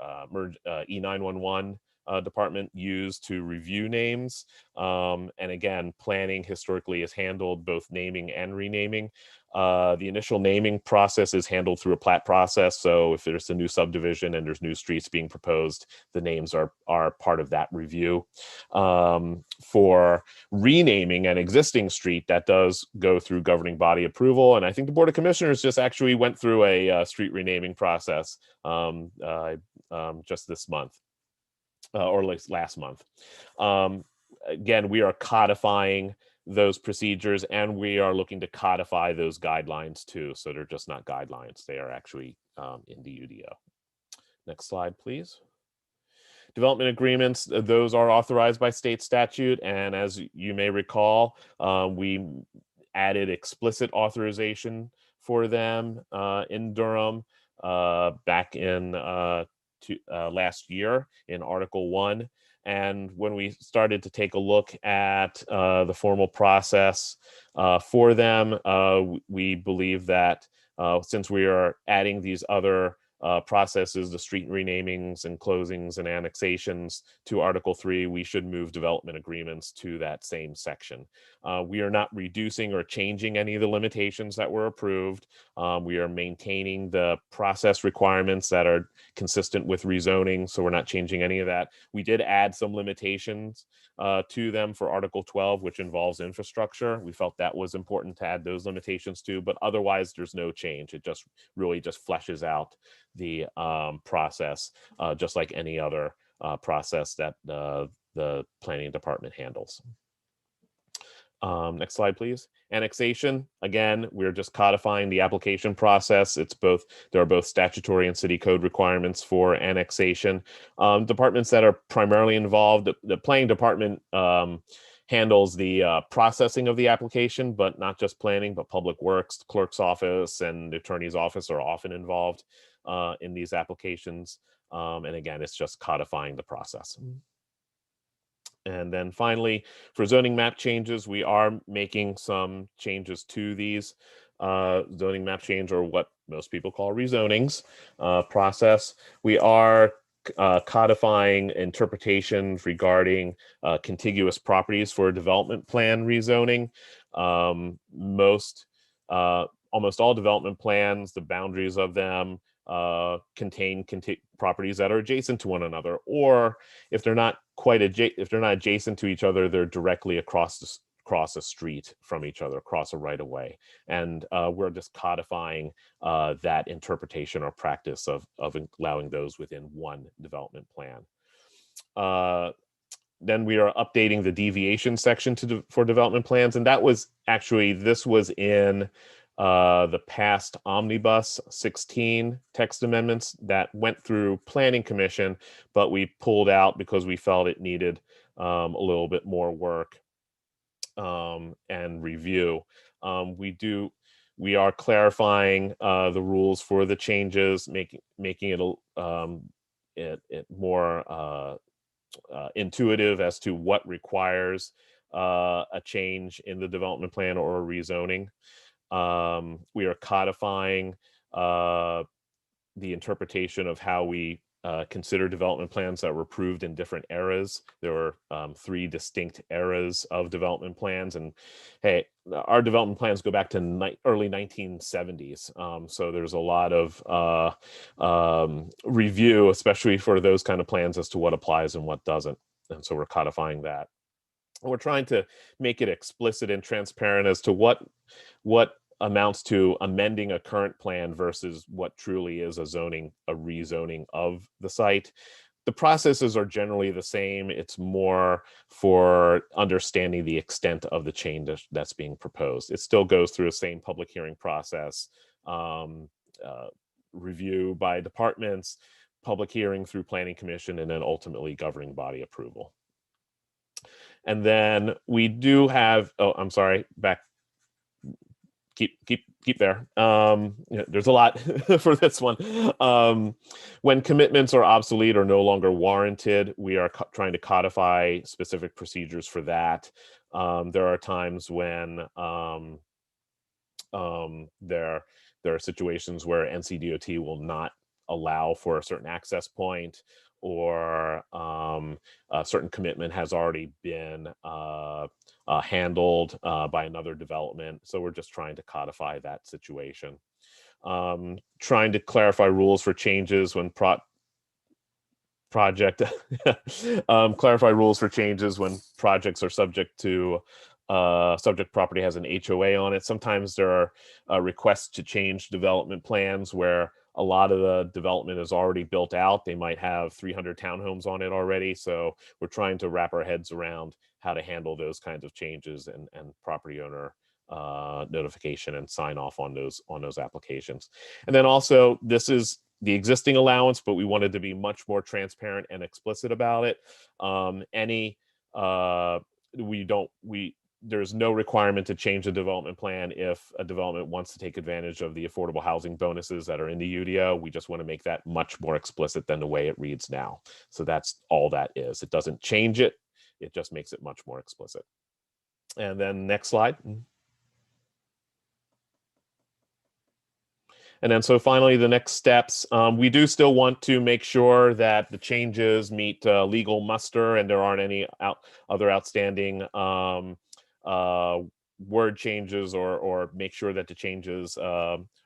E911 department used to review names. And again, planning historically has handled both naming and renaming. The initial naming process is handled through a plat process. So if there's a new subdivision and there's new streets being proposed, the names are part of that review. For renaming an existing street, that does go through governing body approval. And I think the Board of Commissioners just actually went through a street renaming process just this month. Or at least last month. Again, we are codifying those procedures, and we are looking to codify those guidelines too. So they're just not guidelines, they are actually in the UDO. Next slide, please. Development agreements, those are authorized by state statute. And as you may recall, we added explicit authorization for them in Durham back in last year in Article 1. And when we started to take a look at the formal process for them, we believe that since we are adding these other processes, the street renamings and closings and annexations to Article 3, we should move development agreements to that same section. We are not reducing or changing any of the limitations that were approved. We are maintaining the process requirements that are consistent with rezoning, so we're not changing any of that. We did add some limitations to them for Article 12, which involves infrastructure. We felt that was important to add those limitations to, but otherwise there's no change. It just really just fleshes out the process, just like any other process that the planning department handles. Next slide, please. Annexation, again, we're just codifying the application process. There are both statutory and city code requirements for annexation. Departments that are primarily involved, the planning department handles the processing of the application, but not just planning, but public works, the clerk's office and the attorney's office are often involved in these applications. And again, it's just codifying the process. And then finally, for zoning map changes, we are making some changes to these zoning map change, or what most people call rezonings process. We are codifying interpretations regarding contiguous properties for development plan rezoning. Almost all development plans, the boundaries of them contain properties that are adjacent to one another, or if they're not adjacent to each other, they're directly across a street from each other, across a right of way. And we're just codifying that interpretation or practice of allowing those within one development plan. Then we are updating the deviation section for development plans, and this was in the past Omnibus 16 text amendments that went through Planning Commission, but we pulled out because we felt it needed a little bit more work and review. We are clarifying the rules for the changes, making it more intuitive as to what requires a change in the development plan or a rezoning. We are codifying the interpretation of how we consider development plans that were approved in different eras. There were 3 distinct eras of development plans, and hey, our development plans go back to early 1970s. So there's a lot of review, especially for those kind of plans, as to what applies and what doesn't. And so we're codifying that. We're trying to make it explicit and transparent as to what amounts to amending a current plan versus what truly is a rezoning of the site. The processes are generally the same. It's more for understanding the extent of the change that's being proposed. It still goes through the same public hearing process, review by departments, public hearing through Planning Commission, and then ultimately governing body approval. And then we do have, I'm sorry, back. Keep there. There's a lot for this one. When commitments are obsolete or no longer warranted, we are trying to codify specific procedures for that. There are times when there are situations where NCDOT will not allow for a certain access point, or a certain commitment has already been handled by another development. So we're just trying to codify that situation. Trying to clarify rules for changes when clarify rules for changes when projects are subject property has an HOA on it. Sometimes there are requests to change development plans where a lot of the development is already built out. They might have 300 townhomes on it already. So we're trying to wrap our heads around how to handle those kinds of changes and property owner notification and sign off on those applications. And then also, this is the existing allowance, but we wanted to be much more transparent and explicit about it. There's no requirement to change the development plan if a development wants to take advantage of the affordable housing bonuses that are in the UDO. We just want to make that much more explicit than the way it reads now. So that's all that is. It doesn't change it. It just makes it much more explicit. And then next slide. And then so finally, the next steps, we do still want to make sure that the changes meet legal muster and there aren't any other outstanding word changes or make sure that the changes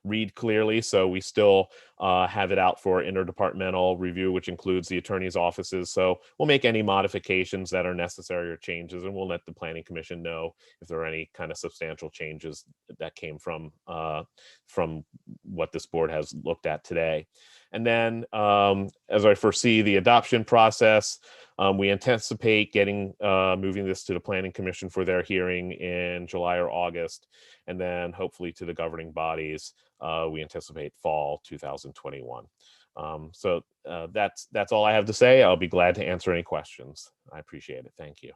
read clearly. So we still have it out for interdepartmental review, which includes the attorney's offices. So we'll make any modifications that are necessary or changes, and we'll let the Planning Commission know if there are any kind of substantial changes that came from what this board has looked at today. And then as I foresee the adoption process, we anticipate moving this to the Planning Commission for their hearing in July or August, and then hopefully to the governing bodies. We anticipate fall 2021. So that's all I have to say. I'll be glad to answer any questions. I appreciate it. Thank you.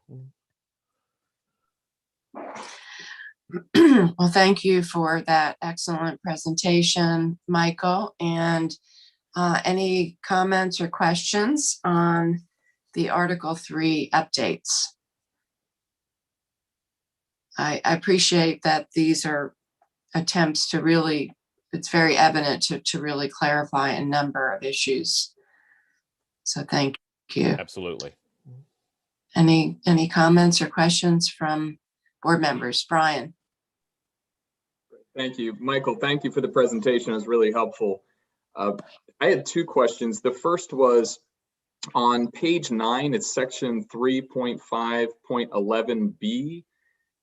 Well, thank you for that excellent presentation, Michael. And any comments or questions on the Article 3 updates? I appreciate that these are attempts to really, it's very evident to really clarify a number of issues. So thank you. Absolutely. Any comments or questions from board members? Brian. Thank you, Michael. Thank you for the presentation. It was really helpful. I had two questions. The first was on page 9, it's section 3.5.11b.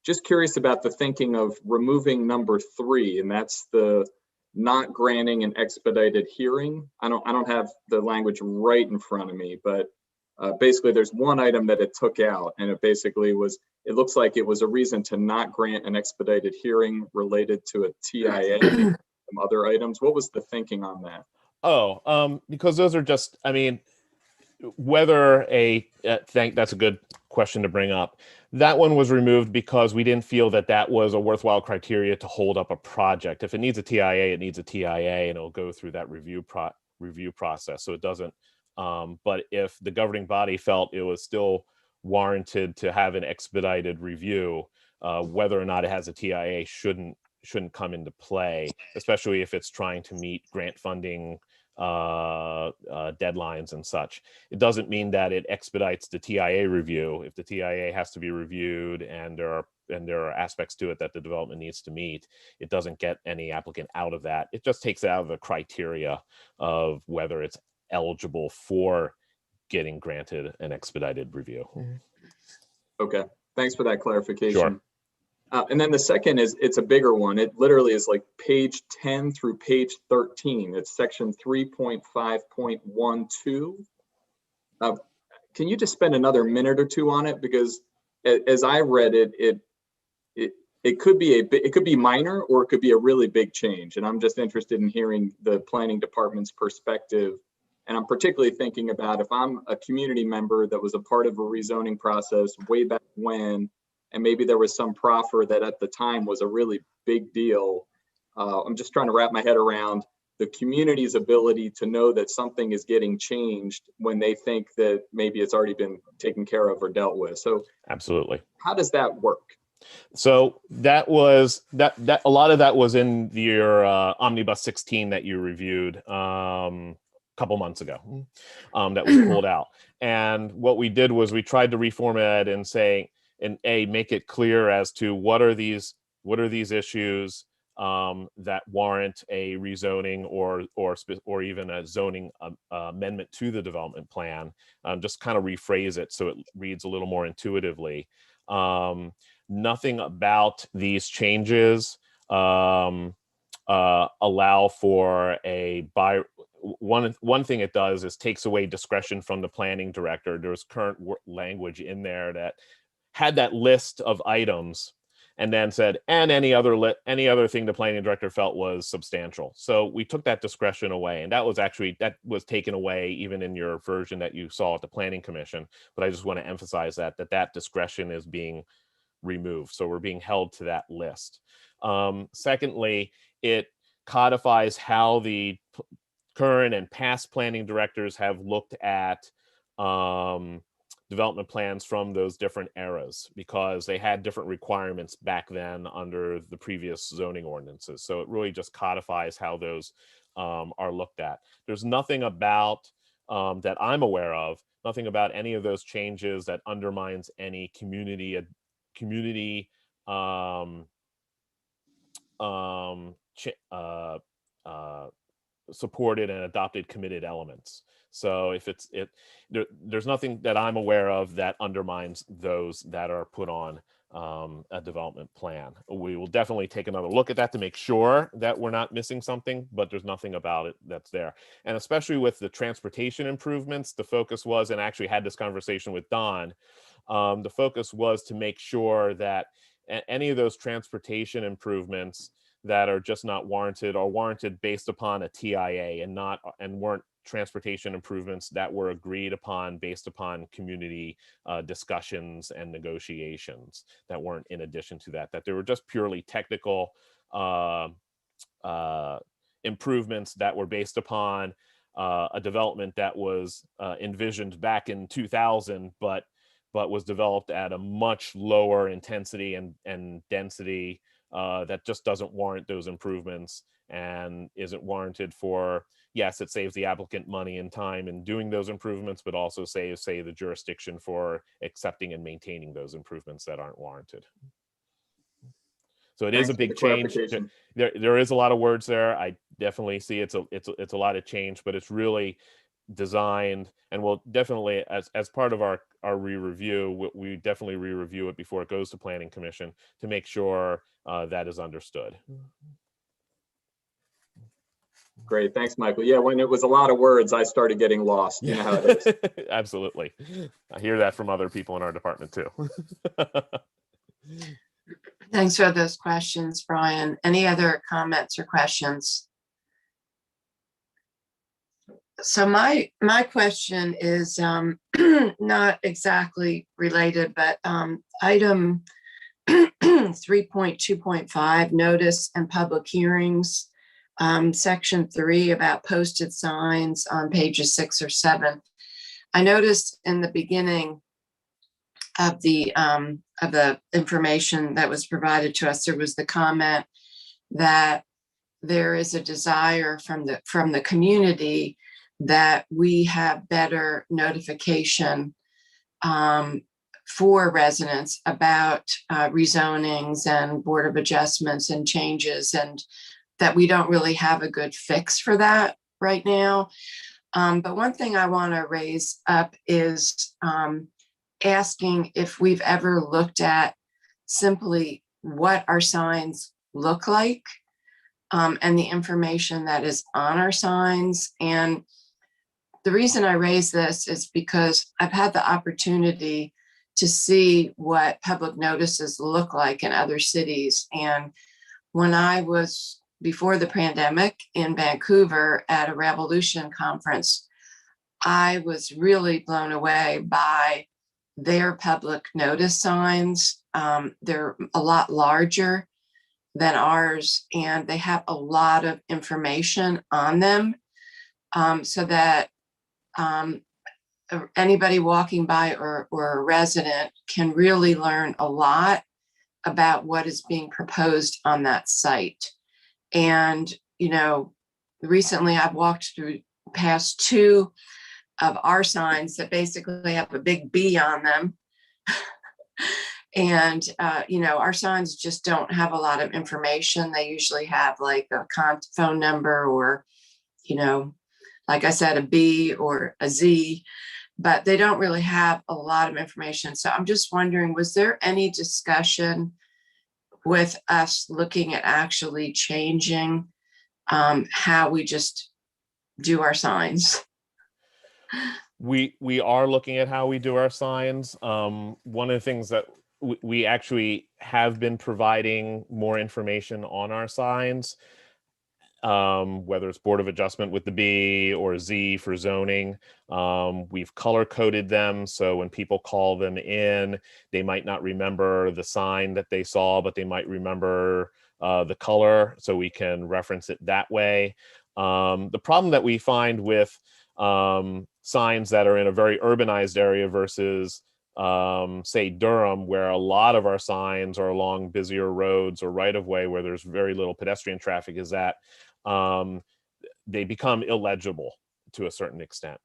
Just curious about the thinking of removing number 3, and that's the not granting an expedited hearing. I don't have the language right in front of me, but basically there's one item that it took out, and it basically was, it looks like it was a reason to not grant an expedited hearing related to a TIA, some other items. What was the thinking on that? Oh, because those are just, I mean, whether that's a good question to bring up. That one was removed because we didn't feel that that was a worthwhile criteria to hold up a project. If it needs a TIA, it needs a TIA, and it'll go through that review process. So it doesn't. But if the governing body felt it was still warranted to have an expedited review, whether or not it has a TIA shouldn't come into play, especially if it's trying to meet grant funding deadlines and such. It doesn't mean that it expedites the TIA review. If the TIA has to be reviewed and there are aspects to it that the development needs to meet, it doesn't get any applicant out of that. It just takes it out of the criteria of whether it's eligible for getting granted an expedited review. Okay, thanks for that clarification. Sure. And then the second is, it's a bigger one. It literally is like page 10 through page 13. It's section 3.5.12. Can you just spend another minute or two on it? Because as I read it, it could be minor, or it could be a really big change. And I'm just interested in hearing the planning department's perspective. And I'm particularly thinking about if I'm a community member that was a part of a rezoning process way back when, and maybe there was some proffer that at the time was a really big deal. I'm just trying to wrap my head around the community's ability to know that something is getting changed when they think that maybe it's already been taken care of or dealt with. So absolutely. How does that work? So that was that a lot of that was in your Omnibus 16 that you reviewed couple months ago, that was pulled out. And what we did was we tried to reformat and say, make it clear as to what are these issues that warrant a rezoning or even a zoning amendment to the development plan. Just kind of rephrase it so it reads a little more intuitively. Nothing about these changes allow for one thing it does is takes away discretion from the planning director. There's current language in there that had that list of items and then said, and any other thing the planning director felt was substantial. So we took that discretion away, and that was taken away even in your version that you saw at the Planning Commission. But I just want to emphasize that discretion is being removed. So we're being held to that list. Secondly, it codifies how the current and past planning directors have looked at development plans from those different eras because they had different requirements back then under the previous zoning ordinances. So it really just codifies how those are looked at. There's nothing about that I'm aware of, nothing about any of those changes that undermines any community supported and adopted committed elements. So if there's nothing that I'm aware of that undermines those that are put on a development plan. We will definitely take another look at that to make sure that we're not missing something, but there's nothing about it that's there. And especially with the transportation improvements, the focus was, and I actually had this conversation with Don, the focus was to make sure that any of those transportation improvements that are just not warranted are warranted based upon a TIA and weren't transportation improvements that were agreed upon based upon community discussions and negotiations that weren't in addition to that they were just purely technical improvements that were based upon a development that was envisioned back in 2000, but was developed at a much lower intensity and density that just doesn't warrant those improvements and isn't warranted for, yes, it saves the applicant money and time in doing those improvements, but also saves, say, the jurisdiction for accepting and maintaining those improvements that aren't warranted. So it is a big change. There is a lot of words there. I definitely see it's a lot of change, but it's really designed, and we'll definitely, as part of our re-review, we definitely re-review it before it goes to Planning Commission to make sure that is understood. Great, thanks, Michael. Yeah, when it was a lot of words, I started getting lost. You know how it is. Absolutely. I hear that from other people in our department too. Thanks for those questions, Brian. Any other comments or questions? So my question is not exactly related, but item 3.2.5, notice and public hearings, section 3 about posted signs on pages 6 or 7. I noticed in the beginning of the information that was provided to us, there was the comment that there is a desire from the community that we have better notification for residents about rezonings and Board of Adjustments and changes, and that we don't really have a good fix for that right now. But one thing I want to raise up is asking if we've ever looked at simply what our signs look like and the information that is on our signs. And the reason I raise this is because I've had the opportunity to see what public notices look like in other cities. And when I was, before the pandemic, in Vancouver at a Revolution conference, I was really blown away by their public notice signs. They're a lot larger than ours, and they have a lot of information on them, so that anybody walking by or a resident can really learn a lot about what is being proposed on that site. And, you know, recently I've walked through past 2 of our signs that basically have a big B on them. And, you know, our signs just don't have a lot of information. They usually have like a phone number or, you know, like I said, a B or a Z, but they don't really have a lot of information. So I'm just wondering, was there any discussion with us looking at actually changing how we just do our signs? We are looking at how we do our signs. One of the things that we actually have been providing more information on our signs, whether it's Board of Adjustment with the B or Z for zoning. We've color coded them, so when people call them in, they might not remember the sign that they saw, but they might remember the color, so we can reference it that way. The problem that we find with signs that are in a very urbanized area versus say Durham, where a lot of our signs are along busier roads or right of way where there's very little pedestrian traffic, is that they become illegible to a certain extent.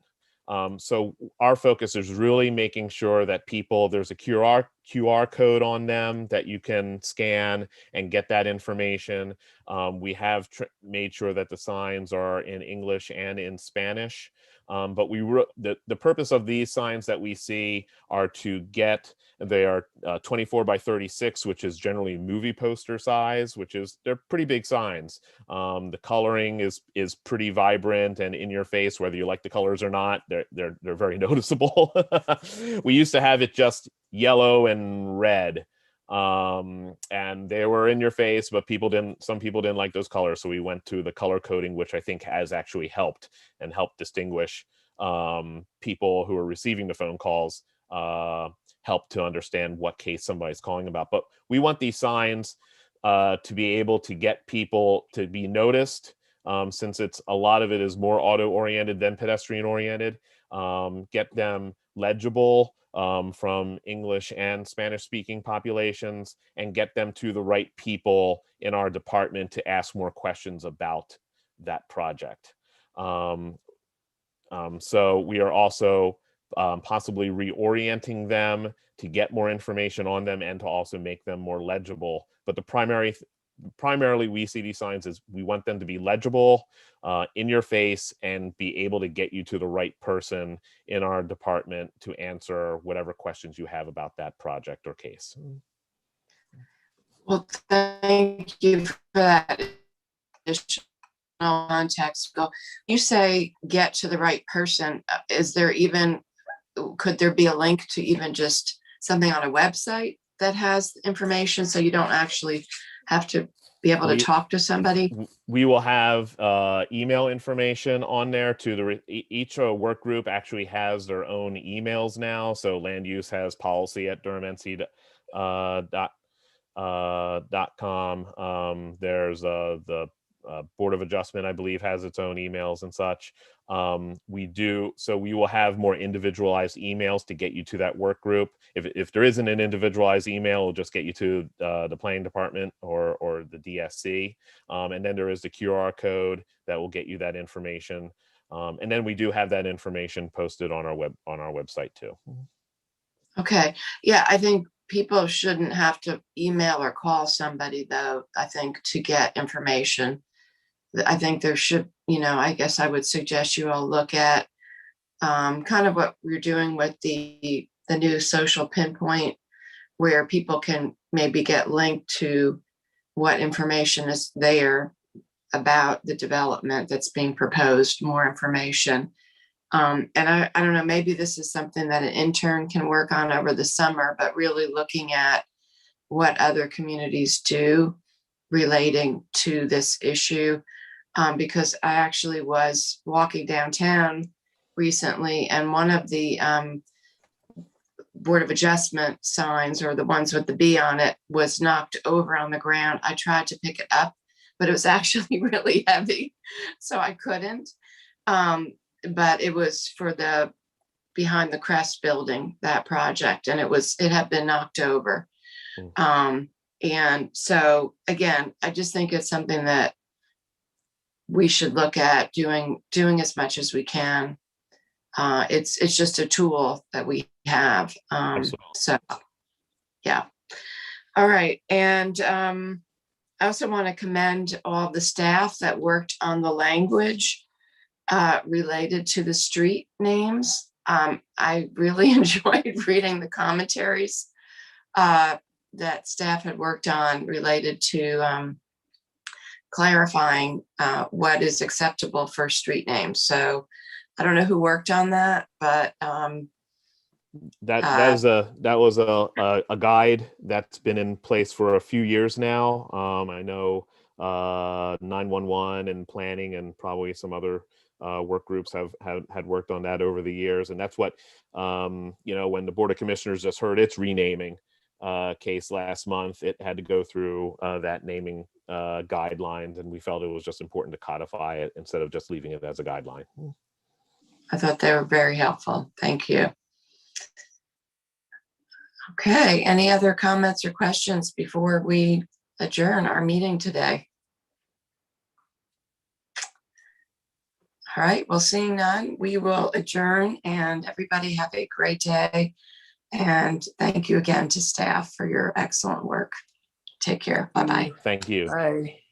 So our focus is really making sure that there's a QR code on them that you can scan and get that information. We have made sure that the signs are in English and in Spanish. But the purpose of these signs that we see are they are 24 by 36, which is generally movie poster size, they're pretty big signs. The coloring is pretty vibrant and in your face, whether you like the colors or not. They're very noticeable. We used to have it just yellow and red, and they were in your face, but some people didn't like those colors, so we went to the color coding, which I think has actually helped distinguish people who are receiving the phone calls, help to understand what case somebody's calling about. But we want these signs to be able to get people to be noticed, since a lot of it is more auto oriented than pedestrian oriented. Get them legible from English and Spanish speaking populations, and get them to the right people in our department to ask more questions about that project. So we are also possibly reorienting them to get more information on them and to also make them more legible. But primarily we see these signs as we want them to be legible, in your face, and be able to get you to the right person in our department to answer whatever questions you have about that project or case. Well, thank you for that additional context. You say get to the right person. Could there be a link to even just something on a website that has information, so you don't actually have to be able to talk to somebody? We will have email information on there to each work group actually has their own emails now. So land use has policy@durhamnc.com. There's the Board of Adjustment, I believe, has its own emails and such. So we will have more individualized emails to get you to that work group. If there isn't an individualized email, it'll just get you to the planning department or the DSC. And then there is the QR code that will get you that information. And then we do have that information posted on our website too. Okay. Yeah, I think people shouldn't have to email or call somebody, though, I think, to get information. I think there should, I guess I would suggest you all look at kind of what we're doing with the new social pinpoint, where people can maybe get linked to what information is there about the development that's being proposed, more information. And I don't know, maybe this is something that an intern can work on over the summer, but really looking at what other communities do relating to this issue. Because I actually was walking downtown recently, and one of the Board of Adjustment signs, or the ones with the B on it, was knocked over on the ground. I tried to pick it up, but it was actually really heavy, so I couldn't. But it was for the Behind the Crest building, that project, and it had been knocked over. And so again, I just think it's something that we should look at doing as much as we can. It's just a tool that we have. So yeah. All right. And I also want to commend all the staff that worked on the language related to the street names. I really enjoyed reading the commentaries that staff had worked on related to clarifying what is acceptable for street names. So I don't know who worked on that, but that was a guide that's been in place for a few years now. I know 911 and planning and probably some other work groups had worked on that over the years, and that's what when the Board of Commissioners just heard its renaming case last month, it had to go through that naming guidelines, and we felt it was just important to codify it instead of just leaving it as a guideline. I thought they were very helpful. Thank you. Okay, any other comments or questions before we adjourn our meeting today? All right, well, seeing none, we will adjourn, and everybody have a great day. And thank you again to staff for your excellent work. Take care. Bye-bye. Thank you. Aye.